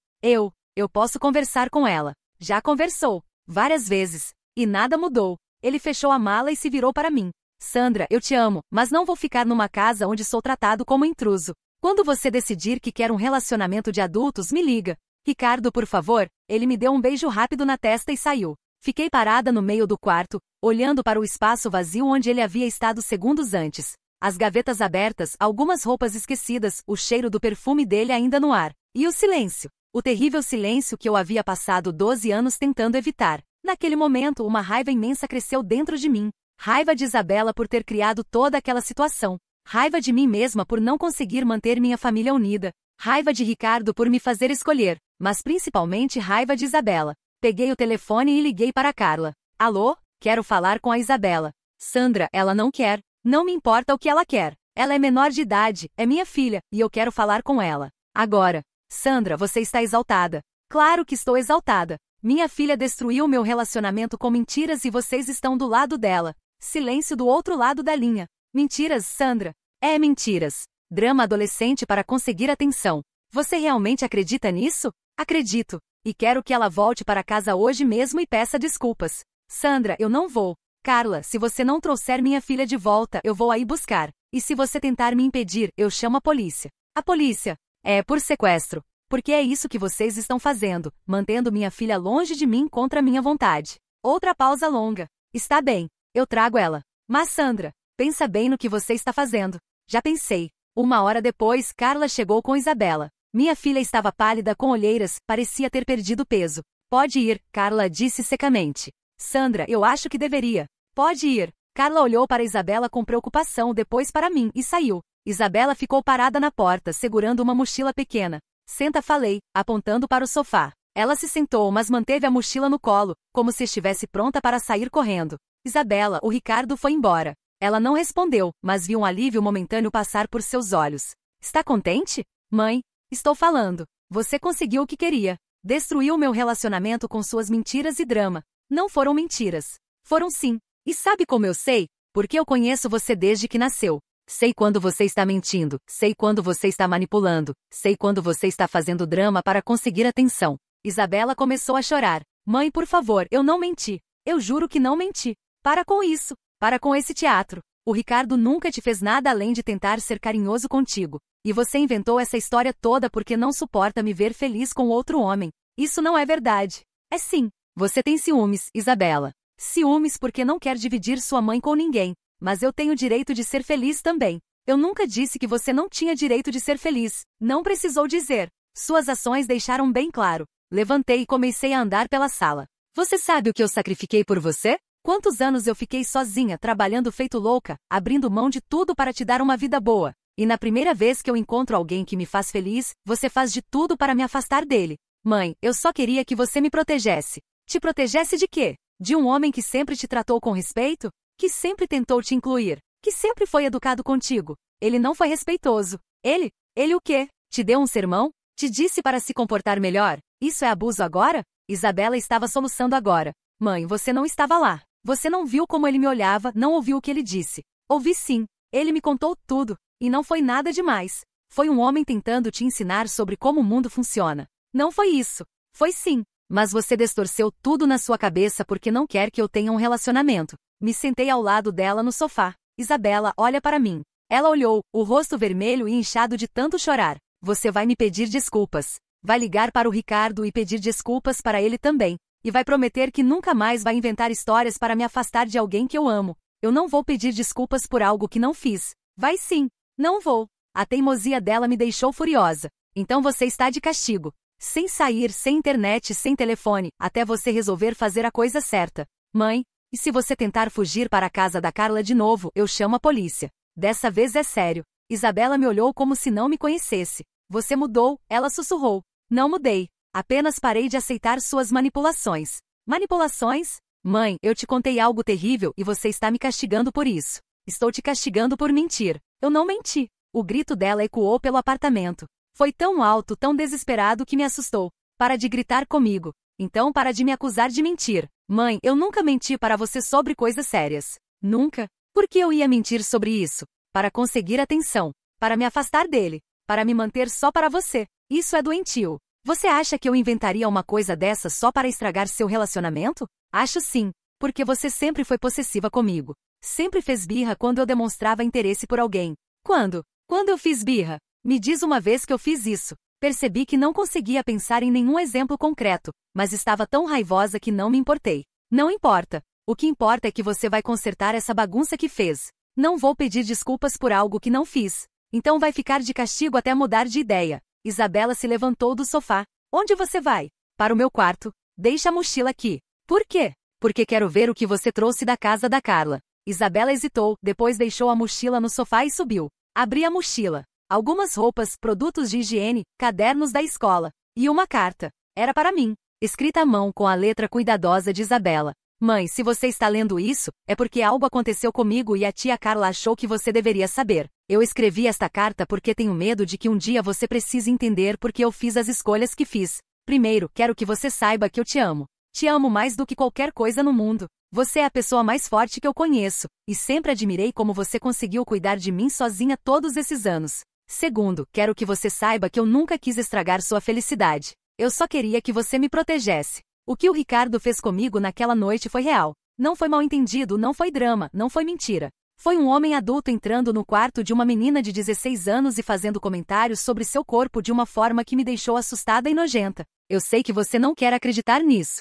Speaker 1: Eu posso conversar com ela. Já conversou. Várias vezes. E nada mudou. Ele fechou a mala e se virou para mim. Sandra, eu te amo, mas não vou ficar numa casa onde sou tratado como intruso. Quando você decidir que quer um relacionamento de adultos, me liga. Ricardo, por favor. Ele me deu um beijo rápido na testa e saiu. Fiquei parada no meio do quarto, olhando para o espaço vazio onde ele havia estado segundos antes. As gavetas abertas, algumas roupas esquecidas, o cheiro do perfume dele ainda no ar. E o silêncio. O terrível silêncio que eu havia passado 12 anos tentando evitar. Naquele momento, uma raiva imensa cresceu dentro de mim. Raiva de Isabela por ter criado toda aquela situação. Raiva de mim mesma por não conseguir manter minha família unida. Raiva de Ricardo por me fazer escolher. Mas principalmente raiva de Isabela. Peguei o telefone e liguei para Carla. Alô? Quero falar com a Isabela. Sandra, ela não quer. Não me importa o que ela quer. Ela é menor de idade, é minha filha, e eu quero falar com ela. Agora. Sandra, você está exaltada. Claro que estou exaltada. Minha filha destruiu meu relacionamento com mentiras e vocês estão do lado dela. Silêncio do outro lado da linha. Mentiras, Sandra. É mentiras. Drama adolescente para conseguir atenção. Você realmente acredita nisso? Acredito. E quero que ela volte para casa hoje mesmo e peça desculpas. Sandra, eu não vou. Carla, se você não trouxer minha filha de volta, eu vou aí buscar. E se você tentar me impedir, eu chamo a polícia. A polícia? É por sequestro. Porque é isso que vocês estão fazendo, mantendo minha filha longe de mim contra minha vontade. Outra pausa longa. Está bem, eu trago ela. Mas Sandra, pensa bem no que você está fazendo. Já pensei. 1 hora depois, Carla chegou com Isabela. Minha filha estava pálida com olheiras, parecia ter perdido peso. Pode ir, Carla disse secamente. Sandra, eu acho que deveria. Pode ir. Carla olhou para Isabela com preocupação, depois para mim, e saiu. Isabela ficou parada na porta, segurando uma mochila pequena. Senta, falei, apontando para o sofá. Ela se sentou, mas manteve a mochila no colo, como se estivesse pronta para sair correndo. Isabela, o Ricardo foi embora. Ela não respondeu, mas viu um alívio momentâneo passar por seus olhos. Está contente? Mãe, estou falando. Você conseguiu o que queria. Destruiu meu relacionamento com suas mentiras e drama. Não foram mentiras. Foram sim. E sabe como eu sei? Porque eu conheço você desde que nasceu. Sei quando você está mentindo, sei quando você está manipulando, sei quando você está fazendo drama para conseguir atenção. Isabela começou a chorar. Mãe, por favor, eu não menti. Eu juro que não menti. Para com isso. Para com esse teatro. O Ricardo nunca te fez nada além de tentar ser carinhoso contigo. E você inventou essa história toda porque não suporta me ver feliz com outro homem. Isso não é verdade. É sim. Você tem ciúmes, Isabela. Ciúmes porque não quer dividir sua mãe com ninguém. Mas eu tenho direito de ser feliz também. Eu nunca disse que você não tinha direito de ser feliz. Não precisou dizer. Suas ações deixaram bem claro. Levantei e comecei a andar pela sala. Você sabe o que eu sacrifiquei por você? Quantos anos eu fiquei sozinha, trabalhando feito louca, abrindo mão de tudo para te dar uma vida boa. E na primeira vez que eu encontro alguém que me faz feliz, você faz de tudo para me afastar dele. Mãe, eu só queria que você me protegesse. Te protegesse de quê? De um homem que sempre te tratou com respeito? Que sempre tentou te incluir? Que sempre foi educado contigo? Ele não foi respeitoso. Ele o quê? Te deu um sermão? Te disse para se comportar melhor? Isso é abuso agora? Isabela estava soluçando agora. Mãe, você não estava lá. Você não viu como ele me olhava, não ouviu o que ele disse. Ouvi sim. Ele me contou tudo. E não foi nada demais. Foi um homem tentando te ensinar sobre como o mundo funciona. Não foi isso. Foi sim. Mas você distorceu tudo na sua cabeça porque não quer que eu tenha um relacionamento. Me sentei ao lado dela no sofá. Isabela, olha para mim. Ela olhou, o rosto vermelho e inchado de tanto chorar. Você vai me pedir desculpas. Vai ligar para o Ricardo e pedir desculpas para ele também. E vai prometer que nunca mais vai inventar histórias para me afastar de alguém que eu amo. Eu não vou pedir desculpas por algo que não fiz. Vai sim. Não vou. A teimosia dela me deixou furiosa. Então você está de castigo. Sem sair, sem internet, sem telefone, até você resolver fazer a coisa certa. Mãe, e se você tentar fugir para a casa da Carla de novo, eu chamo a polícia. Dessa vez é sério. Isabela me olhou como se não me conhecesse. Você mudou, ela sussurrou. Não mudei. Apenas parei de aceitar suas manipulações. Manipulações? Mãe, eu te contei algo terrível e você está me castigando por isso. Estou te castigando por mentir. Eu não menti. O grito dela ecoou pelo apartamento. Foi tão alto, tão desesperado que me assustou. Para de gritar comigo. Então para de me acusar de mentir. Mãe, eu nunca menti para você sobre coisas sérias. Nunca. Por que eu ia mentir sobre isso? Para conseguir atenção. Para me afastar dele. Para me manter só para você. Isso é doentio. Você acha que eu inventaria uma coisa dessa só para estragar seu relacionamento? Acho sim. Porque você sempre foi possessiva comigo. Sempre fez birra quando eu demonstrava interesse por alguém. Quando? Quando eu fiz birra? Me diz uma vez que eu fiz isso. Percebi que não conseguia pensar em nenhum exemplo concreto, mas estava tão raivosa que não me importei. Não importa. O que importa é que você vai consertar essa bagunça que fez. Não vou pedir desculpas por algo que não fiz. Então vai ficar de castigo até mudar de ideia. Isabela se levantou do sofá. Onde você vai? Para o meu quarto. Deixa a mochila aqui. Por quê? Porque quero ver o que você trouxe da casa da Carla. Isabela hesitou, depois deixou a mochila no sofá e subiu. Abri a mochila. Algumas roupas, produtos de higiene, cadernos da escola. E uma carta. Era para mim. Escrita à mão com a letra cuidadosa de Isabela. Mãe, se você está lendo isso, é porque algo aconteceu comigo e a tia Carla achou que você deveria saber. Eu escrevi esta carta porque tenho medo de que um dia você precise entender por que eu fiz as escolhas que fiz. Primeiro, quero que você saiba que eu te amo. Te amo mais do que qualquer coisa no mundo. Você é a pessoa mais forte que eu conheço, e sempre admirei como você conseguiu cuidar de mim sozinha todos esses anos. Segundo, quero que você saiba que eu nunca quis estragar sua felicidade. Eu só queria que você me protegesse. O que o Ricardo fez comigo naquela noite foi real. Não foi mal entendido, não foi drama, não foi mentira. Foi um homem adulto entrando no quarto de uma menina de 16 anos e fazendo comentários sobre seu corpo de uma forma que me deixou assustada e nojenta. Eu sei que você não quer acreditar nisso.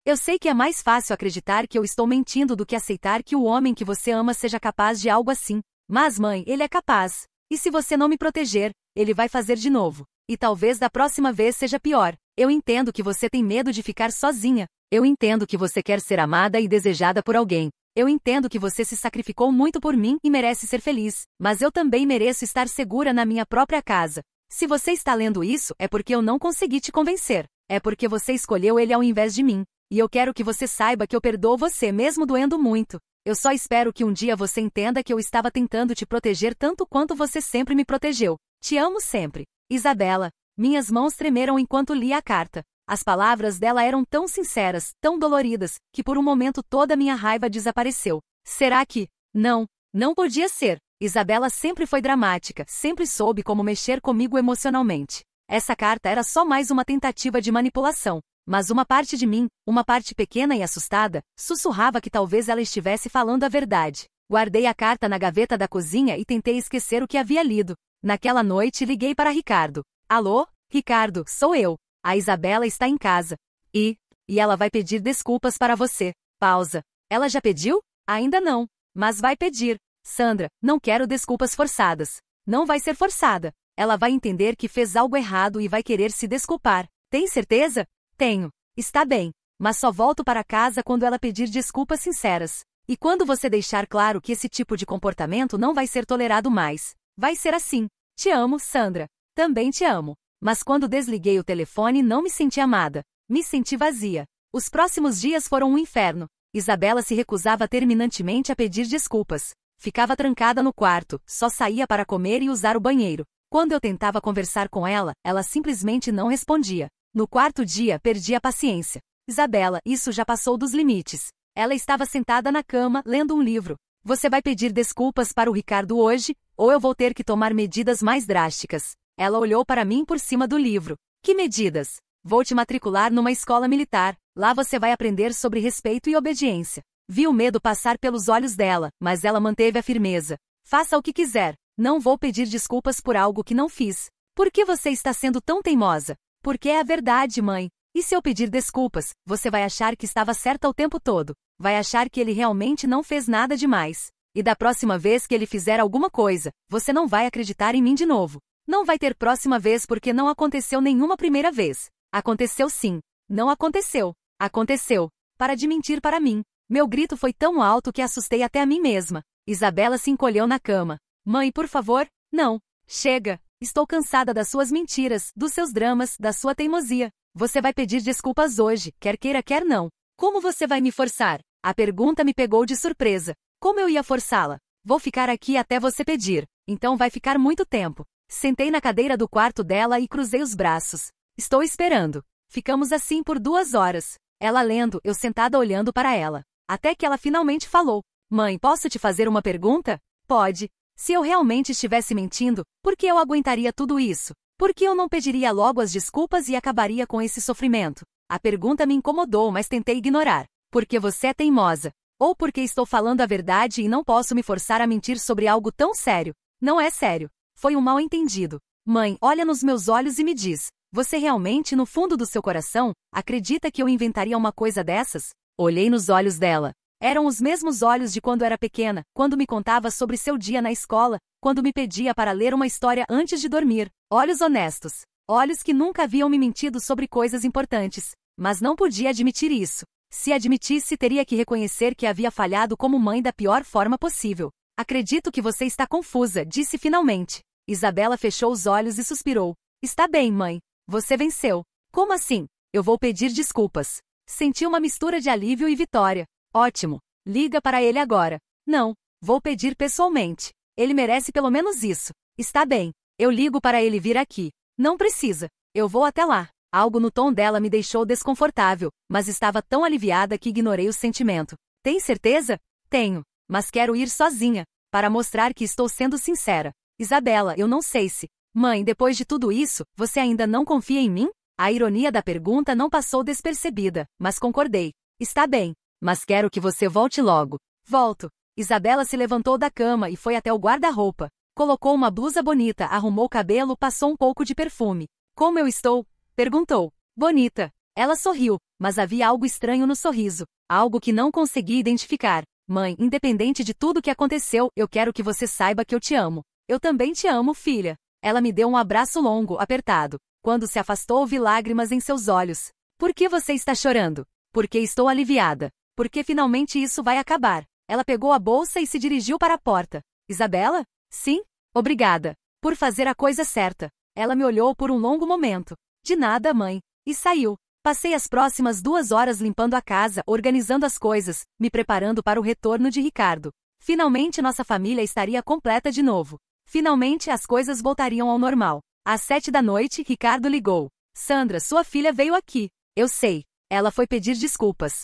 Speaker 1: Eu sei que é mais fácil acreditar que eu estou mentindo do que aceitar que o homem que você ama seja capaz de algo assim. Mas, mãe, ele é capaz. E se você não me proteger, ele vai fazer de novo. E talvez da próxima vez seja pior. Eu entendo que você tem medo de ficar sozinha. Eu entendo que você quer ser amada e desejada por alguém. Eu entendo que você se sacrificou muito por mim e merece ser feliz. Mas eu também mereço estar segura na minha própria casa. Se você está lendo isso, é porque eu não consegui te convencer. É porque você escolheu ele ao invés de mim. E eu quero que você saiba que eu perdoo você mesmo doendo muito. Eu só espero que um dia você entenda que eu estava tentando te proteger tanto quanto você sempre me protegeu. Te amo sempre. Isabela. Minhas mãos tremeram enquanto lia a carta. As palavras dela eram tão sinceras, tão doloridas, que por um momento toda minha raiva desapareceu. Será que... Não, não podia ser. Isabela sempre foi dramática, sempre soube como mexer comigo emocionalmente. Essa carta era só mais uma tentativa de manipulação. Mas uma parte de mim, uma parte pequena e assustada, sussurrava que talvez ela estivesse falando a verdade. Guardei a carta na gaveta da cozinha e tentei esquecer o que havia lido. Naquela noite liguei para Ricardo. Alô? Ricardo, sou eu. A Isabela está em casa. E ela vai pedir desculpas para você. Pausa. Ela já pediu? Ainda não. Mas vai pedir. Sandra, não quero desculpas forçadas. Não vai ser forçada. Ela vai entender que fez algo errado e vai querer se desculpar. Tem certeza? Tenho. Está bem. Mas só volto para casa quando ela pedir desculpas sinceras. E quando você deixar claro que esse tipo de comportamento não vai ser tolerado mais. Vai ser assim. Te amo, Sandra. Também te amo. Mas quando desliguei o telefone não me senti amada. Me senti vazia. Os próximos dias foram um inferno. Isabela se recusava terminantemente a pedir desculpas. Ficava trancada no quarto, só saía para comer e usar o banheiro. Quando eu tentava conversar com ela, ela simplesmente não respondia. No quarto dia, perdi a paciência. Isabela, isso já passou dos limites. Ela estava sentada na cama, lendo um livro. Você vai pedir desculpas para o Ricardo hoje, ou eu vou ter que tomar medidas mais drásticas. Ela olhou para mim por cima do livro. Que medidas? Vou te matricular numa escola militar. Lá você vai aprender sobre respeito e obediência. Vi o medo passar pelos olhos dela, mas ela manteve a firmeza. Faça o que quiser. Não vou pedir desculpas por algo que não fiz. Por que você está sendo tão teimosa? Porque é a verdade, mãe. E se eu pedir desculpas, você vai achar que estava certa o tempo todo. Vai achar que ele realmente não fez nada demais. E da próxima vez que ele fizer alguma coisa, você não vai acreditar em mim de novo. Não vai ter próxima vez porque não aconteceu nenhuma primeira vez. Aconteceu sim. Não aconteceu. Aconteceu. Para de mentir para mim. Meu grito foi tão alto que assustei até a mim mesma. Isabela se encolheu na cama. Mãe, por favor, não. Chega. Estou cansada das suas mentiras, dos seus dramas, da sua teimosia. Você vai pedir desculpas hoje, quer queira quer não. Como você vai me forçar? A pergunta me pegou de surpresa. Como eu ia forçá-la? Vou ficar aqui até você pedir. Então vai ficar muito tempo. Sentei na cadeira do quarto dela e cruzei os braços. Estou esperando. Ficamos assim por 2 horas. Ela lendo, eu sentada olhando para ela. Até que ela finalmente falou. Mãe, posso te fazer uma pergunta? Pode. Se eu realmente estivesse mentindo, por que eu aguentaria tudo isso? Por que eu não pediria logo as desculpas e acabaria com esse sofrimento? A pergunta me incomodou, mas tentei ignorar. Porque você é teimosa. Ou porque estou falando a verdade e não posso me forçar a mentir sobre algo tão sério. Não é sério. Foi um mal-entendido. Mãe, olha nos meus olhos e me diz. Você realmente, no fundo do seu coração, acredita que eu inventaria uma coisa dessas? Olhei nos olhos dela. Eram os mesmos olhos de quando era pequena, quando me contava sobre seu dia na escola, quando me pedia para ler uma história antes de dormir. Olhos honestos. Olhos que nunca haviam me mentido sobre coisas importantes. Mas não podia admitir isso. Se admitisse, teria que reconhecer que havia falhado como mãe da pior forma possível. Acredito que você está confusa, disse finalmente. Isabela fechou os olhos e suspirou. Está bem, mãe. Você venceu. Como assim? Eu vou pedir desculpas. Senti uma mistura de alívio e vitória. Ótimo. Liga para ele agora. Não. Vou pedir pessoalmente. Ele merece pelo menos isso. Está bem. Eu ligo para ele vir aqui. Não precisa. Eu vou até lá. Algo no tom dela me deixou desconfortável, mas estava tão aliviada que ignorei o sentimento. Tem certeza? Tenho. Mas quero ir sozinha, para mostrar que estou sendo sincera. Isabela, eu não sei se... Mãe, depois de tudo isso, você ainda não confia em mim? A ironia da pergunta não passou despercebida, mas concordei. Está bem, mas quero que você volte logo. Volto. Isabela se levantou da cama e foi até o guarda-roupa. Colocou uma blusa bonita, arrumou o cabelo, passou um pouco de perfume. Como eu estou? Perguntou. Bonita. Ela sorriu, mas havia algo estranho no sorriso. Algo que não consegui identificar. Mãe, independente de tudo que aconteceu, eu quero que você saiba que eu te amo. Eu também te amo, filha. Ela me deu um abraço longo, apertado. Quando se afastou, vi lágrimas em seus olhos. Por que você está chorando? Porque estou aliviada. Porque finalmente isso vai acabar. Ela pegou a bolsa e se dirigiu para a porta. Isabela? Sim? Obrigada. Por fazer a coisa certa. Ela me olhou por um longo momento. De nada, mãe. E saiu. Passei as próximas 2 horas limpando a casa, organizando as coisas, me preparando para o retorno de Ricardo. Finalmente nossa família estaria completa de novo. Finalmente as coisas voltariam ao normal. Às 7 da noite, Ricardo ligou. Sandra, sua filha veio aqui. Eu sei. Ela foi pedir desculpas.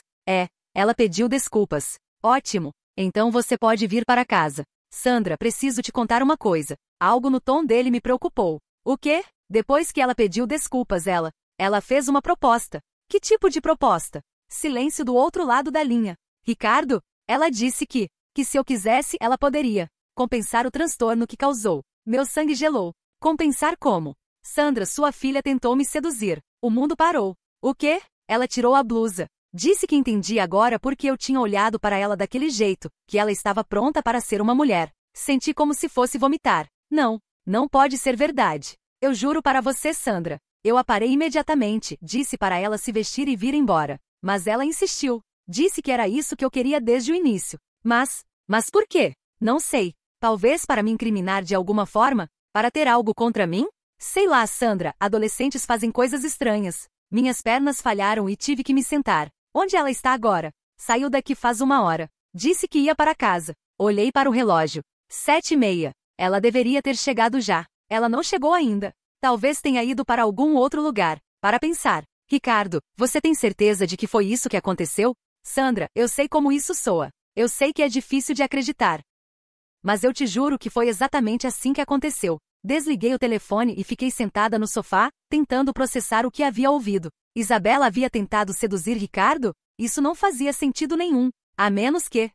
Speaker 1: Ela pediu desculpas. Ótimo. Então você pode vir para casa. Sandra, preciso te contar uma coisa. Algo no tom dele me preocupou. O quê? Depois que ela pediu desculpas, ela fez uma proposta. Que tipo de proposta? Silêncio do outro lado da linha. Ricardo? Ela disse que se eu quisesse, ela poderia compensar o transtorno que causou. Meu sangue gelou. Compensar como? Sandra, sua filha tentou me seduzir. O mundo parou. O quê? Ela tirou a blusa. Disse que entendia agora porque eu tinha olhado para ela daquele jeito, que ela estava pronta para ser uma mulher. Senti como se fosse vomitar. Não pode ser verdade. Eu juro para você, Sandra. Eu a parei imediatamente, disse para ela se vestir e vir embora. Mas ela insistiu. Disse que era isso que eu queria desde o início. Mas por quê? Não sei. Talvez para me incriminar de alguma forma? Para ter algo contra mim? Sei lá, Sandra, adolescentes fazem coisas estranhas. Minhas pernas falharam e tive que me sentar. Onde ela está agora? Saiu daqui faz 1 hora. Disse que ia para casa. Olhei para o relógio. 7h30. Ela deveria ter chegado já. Ela não chegou ainda. Talvez tenha ido para algum outro lugar. Para pensar. Ricardo, você tem certeza de que foi isso que aconteceu? Sandra, eu sei como isso soa. Eu sei que é difícil de acreditar. Mas eu te juro que foi exatamente assim que aconteceu. Desliguei o telefone e fiquei sentada no sofá, tentando processar o que havia ouvido. Isabela havia tentado seduzir Ricardo? Isso não fazia sentido nenhum. A menos que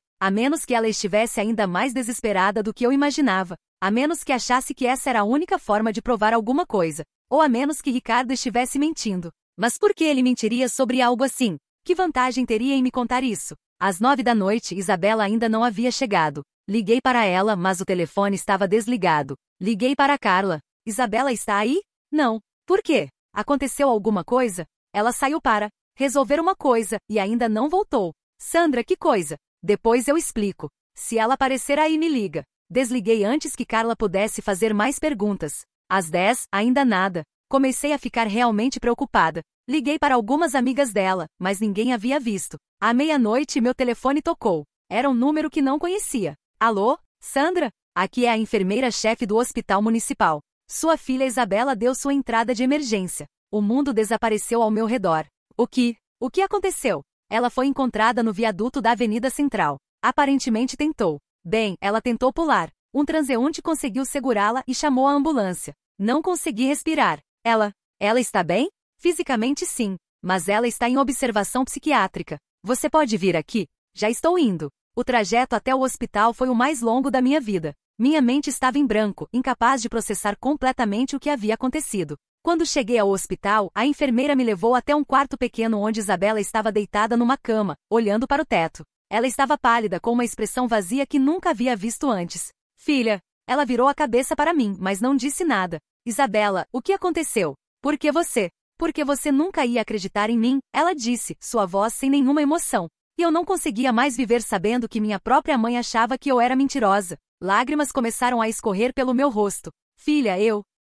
Speaker 1: ela estivesse ainda mais desesperada do que eu imaginava. A menos que achasse que essa era a única forma de provar alguma coisa. Ou a menos que Ricardo estivesse mentindo. Mas por que ele mentiria sobre algo assim? Que vantagem teria em me contar isso? Às 9 da noite, Isabela ainda não havia chegado. Liguei para ela, mas o telefone estava desligado. Liguei para Carla. Isabela está aí? Não. Por quê? Aconteceu alguma coisa? Ela saiu para resolver uma coisa e ainda não voltou. Sandra, que coisa? Depois eu explico. Se ela aparecer aí, me liga. Desliguei antes que Carla pudesse fazer mais perguntas. Às 10, ainda nada. Comecei a ficar realmente preocupada. Liguei para algumas amigas dela, mas ninguém havia visto. À meia-noite, meu telefone tocou. Era um número que não conhecia. Alô? Sandra? Aqui é a enfermeira-chefe do Hospital Municipal. Sua filha Isabela deu sua entrada de emergência. O mundo desapareceu ao meu redor. O que aconteceu? Ela foi encontrada no viaduto da Avenida Central. Aparentemente tentou. Bem, ela tentou pular. Um transeunte conseguiu segurá-la e chamou a ambulância. Não consegui respirar. Ela está bem? Fisicamente sim, mas ela está em observação psiquiátrica. Você pode vir aqui? Já estou indo. O trajeto até o hospital foi o mais longo da minha vida. Minha mente estava em branco, incapaz de processar completamente o que havia acontecido. Quando cheguei ao hospital, a enfermeira me levou até um quarto pequeno onde Isabela estava deitada numa cama, olhando para o teto. Ela estava pálida, com uma expressão vazia que nunca havia visto antes. Filha, ela virou a cabeça para mim, mas não disse nada. Isabela, o que aconteceu? Porque você nunca ia acreditar em mim, ela disse, sua voz sem nenhuma emoção. E eu não conseguia mais viver sabendo que minha própria mãe achava que eu era mentirosa. Lágrimas começaram a escorrer pelo meu rosto. Filha,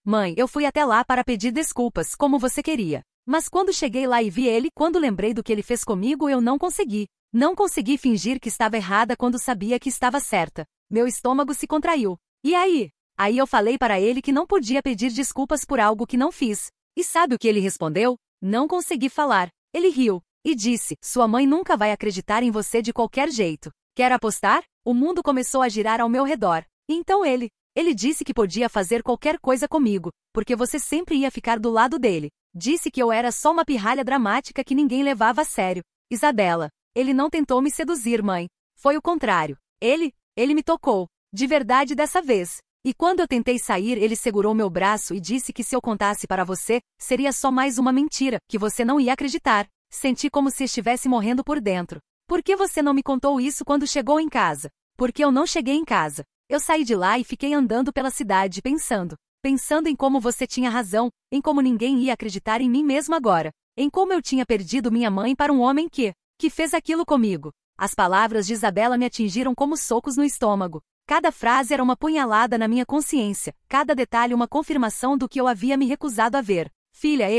Speaker 1: Mãe, eu fui até lá para pedir desculpas, como você queria. Mas quando cheguei lá e vi ele, quando lembrei do que ele fez comigo, eu não consegui. Não consegui fingir que estava errada quando sabia que estava certa. Meu estômago se contraiu. E aí? Aí eu falei para ele que não podia pedir desculpas por algo que não fiz. E sabe o que ele respondeu? Não consegui falar. Ele riu e disse, sua mãe nunca vai acreditar em você de qualquer jeito. Quer apostar? O mundo começou a girar ao meu redor. Então ele disse que podia fazer qualquer coisa comigo, porque você sempre ia ficar do lado dele. Disse que eu era só uma pirralha dramática que ninguém levava a sério. Isabela, ele não tentou me seduzir, mãe. Foi o contrário. Ele me tocou. De verdade dessa vez. E quando eu tentei sair, ele segurou meu braço e disse que se eu contasse para você, seria só mais uma mentira, que você não ia acreditar. Senti como se estivesse morrendo por dentro. Por que você não me contou isso quando chegou em casa? Porque eu não cheguei em casa. Eu saí de lá e fiquei andando pela cidade pensando em como você tinha razão, em como ninguém ia acreditar em mim mesmo agora, em como eu tinha perdido minha mãe para um homem que fez aquilo comigo. As palavras de Isabela me atingiram como socos no estômago. Cada frase era uma punhalada na minha consciência, cada detalhe uma confirmação do que eu havia me recusado a ver. Filha,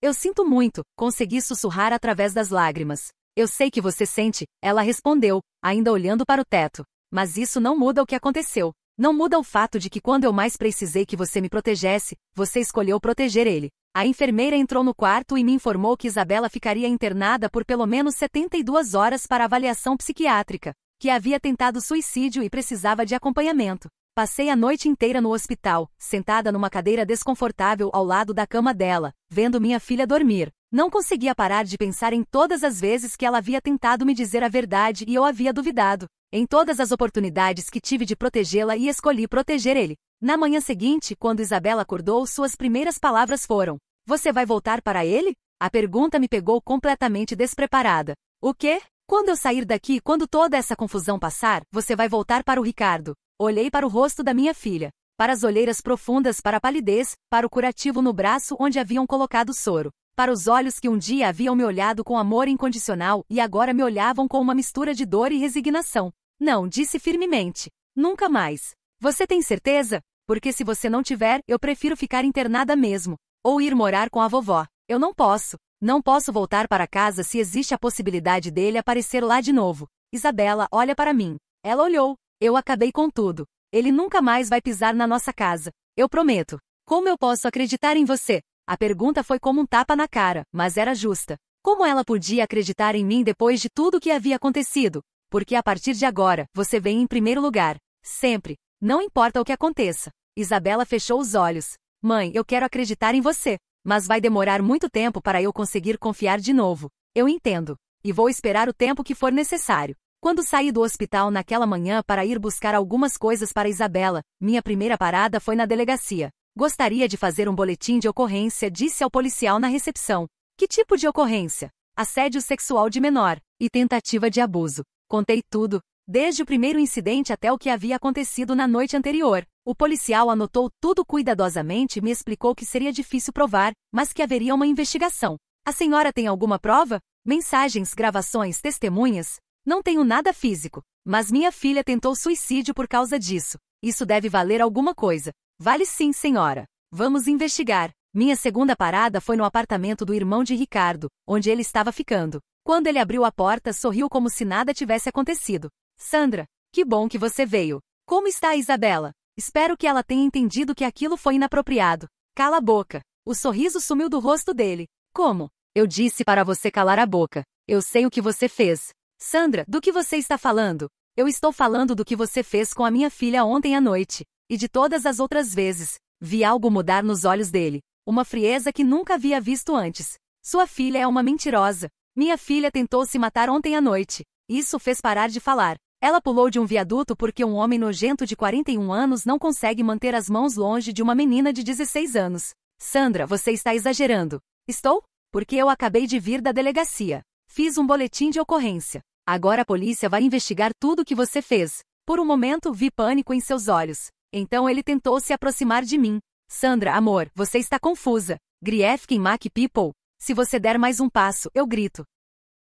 Speaker 1: Eu sinto muito, consegui sussurrar através das lágrimas. Eu sei que você sente, ela respondeu, ainda olhando para o teto. Mas isso não muda o que aconteceu. Não muda o fato de que quando eu mais precisei que você me protegesse, você escolheu proteger ele. A enfermeira entrou no quarto e me informou que Isabela ficaria internada por pelo menos 72 horas para avaliação psiquiátrica, que havia tentado suicídio e precisava de acompanhamento. Passei a noite inteira no hospital, sentada numa cadeira desconfortável ao lado da cama dela, vendo minha filha dormir. Não conseguia parar de pensar em todas as vezes que ela havia tentado me dizer a verdade e eu havia duvidado. Em todas as oportunidades que tive de protegê-la e escolhi proteger ele. Na manhã seguinte, quando Isabela acordou, suas primeiras palavras foram: "Você vai voltar para ele?" A pergunta me pegou completamente despreparada. "O quê? Quando eu sair daqui, quando toda essa confusão passar, você vai voltar para o Ricardo?" Olhei para o rosto da minha filha, para as olheiras profundas, para a palidez, para o curativo no braço onde haviam colocado soro, para os olhos que um dia haviam me olhado com amor incondicional e agora me olhavam com uma mistura de dor e resignação. "Não", disse firmemente. "Nunca mais." "Você tem certeza? Porque se você não tiver, eu prefiro ficar internada mesmo. Ou ir morar com a vovó. Eu não posso. Não posso voltar para casa se existe a possibilidade dele aparecer lá de novo." "Isabela, olha para mim." Ela olhou. "Eu acabei com tudo. Ele nunca mais vai pisar na nossa casa. Eu prometo." "Como eu posso acreditar em você?" A pergunta foi como um tapa na cara, mas era justa. Como ela podia acreditar em mim depois de tudo o que havia acontecido? "Porque a partir de agora, você vem em primeiro lugar. Sempre. Não importa o que aconteça." Isabela fechou os olhos. "Mãe, eu quero acreditar em você. Mas vai demorar muito tempo para eu conseguir confiar de novo." "Eu entendo. E vou esperar o tempo que for necessário." Quando saí do hospital naquela manhã para ir buscar algumas coisas para Isabela, minha primeira parada foi na delegacia. "Gostaria de fazer um boletim de ocorrência", disse ao policial na recepção. "Que tipo de ocorrência?" "Assédio sexual de menor e tentativa de abuso." Contei tudo, desde o primeiro incidente até o que havia acontecido na noite anterior. O policial anotou tudo cuidadosamente e me explicou que seria difícil provar, mas que haveria uma investigação. "A senhora tem alguma prova? Mensagens, gravações, testemunhas?" "Não tenho nada físico, mas minha filha tentou suicídio por causa disso. Isso deve valer alguma coisa." "Vale sim, senhora. Vamos investigar." Minha segunda parada foi no apartamento do irmão de Ricardo, onde ele estava ficando. Quando ele abriu a porta, sorriu como se nada tivesse acontecido. "Sandra, que bom que você veio. Como está a Isabela? Espero que ela tenha entendido que aquilo foi inapropriado." "Cala a boca." O sorriso sumiu do rosto dele. "Como?" "Eu disse para você calar a boca. Eu sei o que você fez." "Sandra, do que você está falando?" "Eu estou falando do que você fez com a minha filha ontem à noite. E de todas as outras vezes." Vi algo mudar nos olhos dele. Uma frieza que nunca havia visto antes. "Sua filha é uma mentirosa. Minha filha tentou se matar ontem à noite." Isso fez parar de falar. "Ela pulou de um viaduto porque um homem nojento de 41 anos não consegue manter as mãos longe de uma menina de 16 anos. "Sandra, você está exagerando." "Estou? Porque eu acabei de vir da delegacia. Fiz um boletim de ocorrência. Agora a polícia vai investigar tudo o que você fez." Por um momento vi pânico em seus olhos. Então ele tentou se aproximar de mim. "Sandra, amor, você está confusa. Grief Mac People. Se você der mais um passo, eu grito.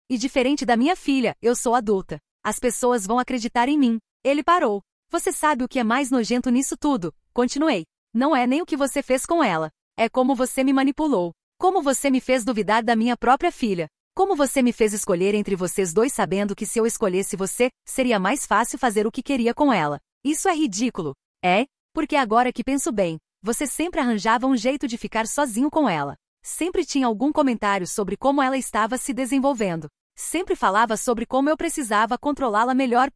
Speaker 1: E diferente da minha filha, eu sou adulta. As pessoas vão acreditar em mim." Ele parou. "Você sabe o que é mais nojento nisso tudo?" Continuei. "Não é nem o que você fez com ela. É como você me manipulou. Como você me fez duvidar da minha própria filha. Como você me fez escolher entre vocês dois sabendo que se eu escolhesse você, seria mais fácil fazer o que queria com ela. Isso é ridículo." "É? Porque agora que penso bem, você sempre arranjava um jeito de ficar sozinho com ela. Sempre tinha algum comentário sobre como ela estava se desenvolvendo. Sempre falava sobre como eu precisava controlá-la melhor.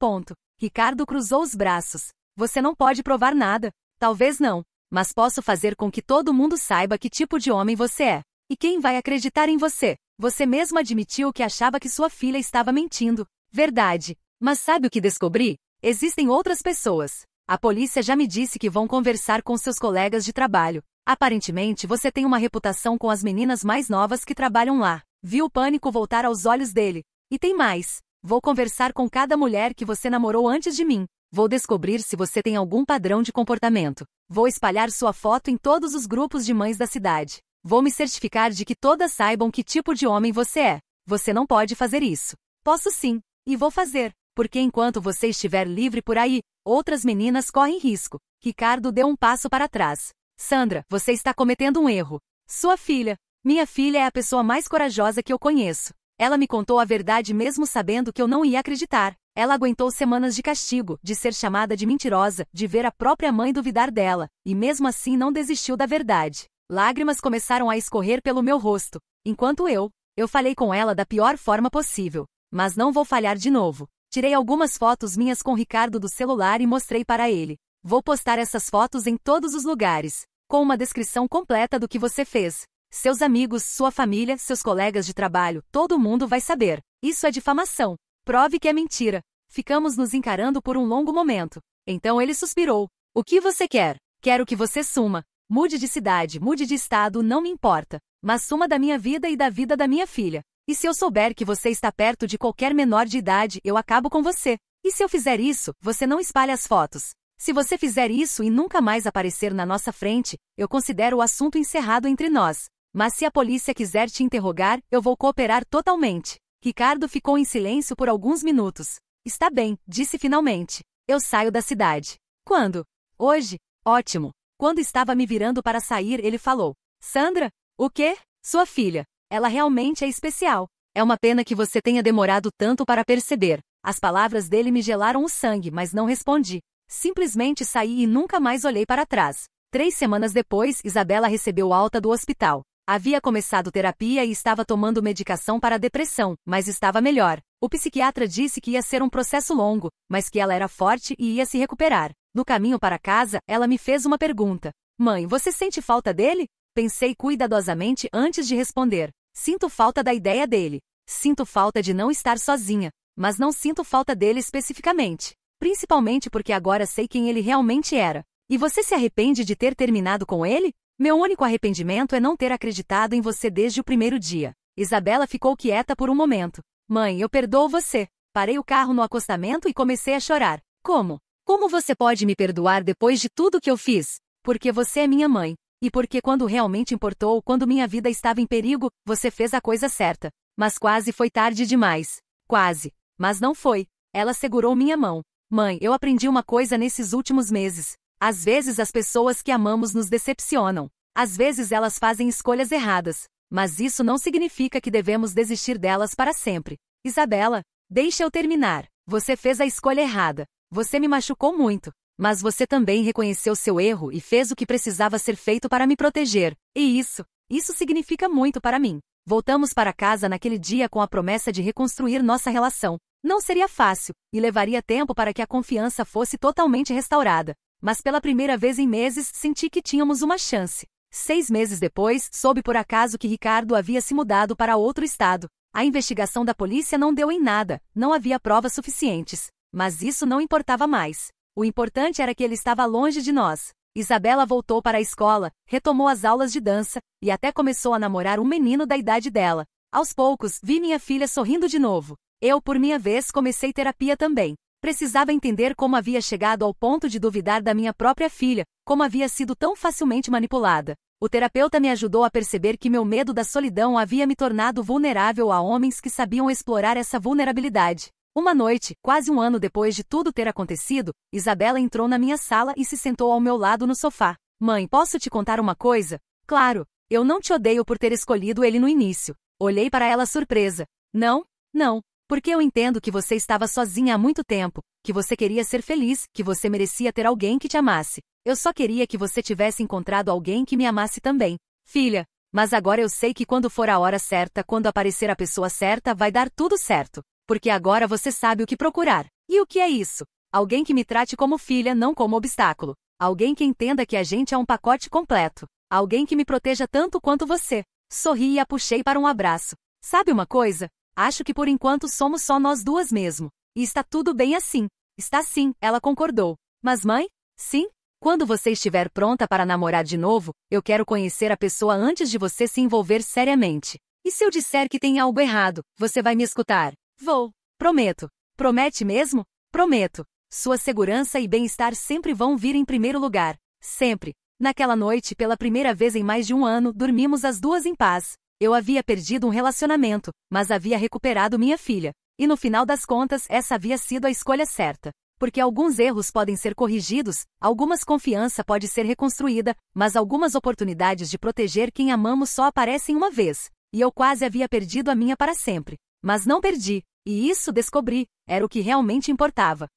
Speaker 1: Ricardo cruzou os braços. "Você não pode provar nada." "Talvez não. Mas posso fazer com que todo mundo saiba que tipo de homem você é. E quem vai acreditar em você? Você mesmo admitiu que achava que sua filha estava mentindo." "Verdade. Mas sabe o que descobri? Existem outras pessoas. A polícia já me disse que vão conversar com seus colegas de trabalho. Aparentemente você tem uma reputação com as meninas mais novas que trabalham lá." Vi o pânico voltar aos olhos dele. "E tem mais. Vou conversar com cada mulher que você namorou antes de mim. Vou descobrir se você tem algum padrão de comportamento. Vou espalhar sua foto em todos os grupos de mães da cidade. Vou me certificar de que todas saibam que tipo de homem você é. Você não pode fazer isso." "Posso sim. E vou fazer. Porque enquanto você estiver livre por aí, outras meninas correm risco." Ricardo deu um passo para trás. "Sandra, você está cometendo um erro. Sua filha." Minha filha é a pessoa mais corajosa que eu conheço. Ela me contou a verdade mesmo sabendo que eu não ia acreditar. Ela aguentou semanas de castigo, de ser chamada de mentirosa, de ver a própria mãe duvidar dela, e mesmo assim não desistiu da verdade. Lágrimas começaram a escorrer pelo meu rosto, enquanto eu falei com ela da pior forma possível. Mas não vou falhar de novo. Tirei algumas fotos minhas com Ricardo do celular e mostrei para ele. Vou postar essas fotos em todos os lugares, com uma descrição completa do que você fez. Seus amigos, sua família, seus colegas de trabalho, todo mundo vai saber. Isso é difamação. Prove que é mentira. Ficamos nos encarando por um longo momento. Então ele suspirou. O que você quer? Quero que você suma. Mude de cidade, mude de estado, não me importa. Mas suma da minha vida e da vida da minha filha. E se eu souber que você está perto de qualquer menor de idade, eu acabo com você. E se eu fizer isso, você não espalha as fotos. Se você fizer isso e nunca mais aparecer na nossa frente, eu considero o assunto encerrado entre nós. Mas se a polícia quiser te interrogar, eu vou cooperar totalmente. Ricardo ficou em silêncio por alguns minutos. Está bem, disse finalmente. Eu saio da cidade. Quando? Hoje? Ótimo. Quando estava me virando para sair, ele falou. Sandra? O quê? Sua filha. Ela realmente é especial. É uma pena que você tenha demorado tanto para perceber. As palavras dele me gelaram o sangue, mas não respondi. Simplesmente saí e nunca mais olhei para trás. 3 semanas depois, Isabela recebeu alta do hospital. Havia começado terapia e estava tomando medicação para a depressão, mas estava melhor. O psiquiatra disse que ia ser um processo longo, mas que ela era forte e ia se recuperar. No caminho para casa, ela me fez uma pergunta. Mãe, você sente falta dele? Pensei cuidadosamente antes de responder. Sinto falta da ideia dele. Sinto falta de não estar sozinha, mas não sinto falta dele especificamente. Principalmente porque agora sei quem ele realmente era. E você se arrepende de ter terminado com ele? Meu único arrependimento é não ter acreditado em você desde o primeiro dia. Isabela ficou quieta por um momento. Mãe, eu perdoo você. Parei o carro no acostamento e comecei a chorar. Como? Como você pode me perdoar depois de tudo que eu fiz? Porque você é minha mãe. E porque quando realmente importou, quando minha vida estava em perigo, você fez a coisa certa. Mas quase foi tarde demais. Quase. Mas não foi. Ela segurou minha mão. Mãe, eu aprendi uma coisa nesses últimos meses. Às vezes as pessoas que amamos nos decepcionam. Às vezes elas fazem escolhas erradas. Mas isso não significa que devemos desistir delas para sempre. Isabela, deixa eu terminar. Você fez a escolha errada. Você me machucou muito. Mas você também reconheceu seu erro e fez o que precisava ser feito para me proteger. E isso significa muito para mim. Voltamos para casa naquele dia com a promessa de reconstruir nossa relação. Não seria fácil, e levaria tempo para que a confiança fosse totalmente restaurada. Mas pela primeira vez em meses senti que tínhamos uma chance. 6 meses depois, soube por acaso que Ricardo havia se mudado para outro estado. A investigação da polícia não deu em nada, não havia provas suficientes. Mas isso não importava mais. O importante era que ele estava longe de nós. Isabela voltou para a escola, retomou as aulas de dança, e até começou a namorar um menino da idade dela. Aos poucos, vi minha filha sorrindo de novo. Eu, por minha vez, comecei terapia também. Precisava entender como havia chegado ao ponto de duvidar da minha própria filha, como havia sido tão facilmente manipulada. O terapeuta me ajudou a perceber que meu medo da solidão havia me tornado vulnerável a homens que sabiam explorar essa vulnerabilidade. Uma noite, quase um ano depois de tudo ter acontecido, Isabela entrou na minha sala e se sentou ao meu lado no sofá. Mãe, posso te contar uma coisa? Claro, eu não te odeio por ter escolhido ele no início. Olhei para ela surpresa. Não, porque eu entendo que você estava sozinha há muito tempo, que você queria ser feliz, que você merecia ter alguém que te amasse. Eu só queria que você tivesse encontrado alguém que me amasse também. Filha, mas agora eu sei que quando for a hora certa, quando aparecer a pessoa certa, vai dar tudo certo. Porque agora você sabe o que procurar. E o que é isso? Alguém que me trate como filha, não como obstáculo. Alguém que entenda que a gente é um pacote completo. Alguém que me proteja tanto quanto você. Sorri e a puxei para um abraço. Sabe uma coisa? Acho que por enquanto somos só nós duas mesmo. E está tudo bem assim. Está sim, ela concordou. Mas mãe? Sim? Quando você estiver pronta para namorar de novo, eu quero conhecer a pessoa antes de você se envolver seriamente. E se eu disser que tem algo errado, você vai me escutar? Vou. Prometo. Promete mesmo? Prometo. Sua segurança e bem-estar sempre vão vir em primeiro lugar. Sempre. Naquela noite, pela primeira vez em mais de um ano, dormimos as duas em paz. Eu havia perdido um relacionamento, mas havia recuperado minha filha. E no final das contas, essa havia sido a escolha certa. Porque alguns erros podem ser corrigidos, algumas confiança pode ser reconstruída, mas algumas oportunidades de proteger quem amamos só aparecem uma vez. E eu quase havia perdido a minha para sempre. Mas não perdi, e isso descobri, era o que realmente importava.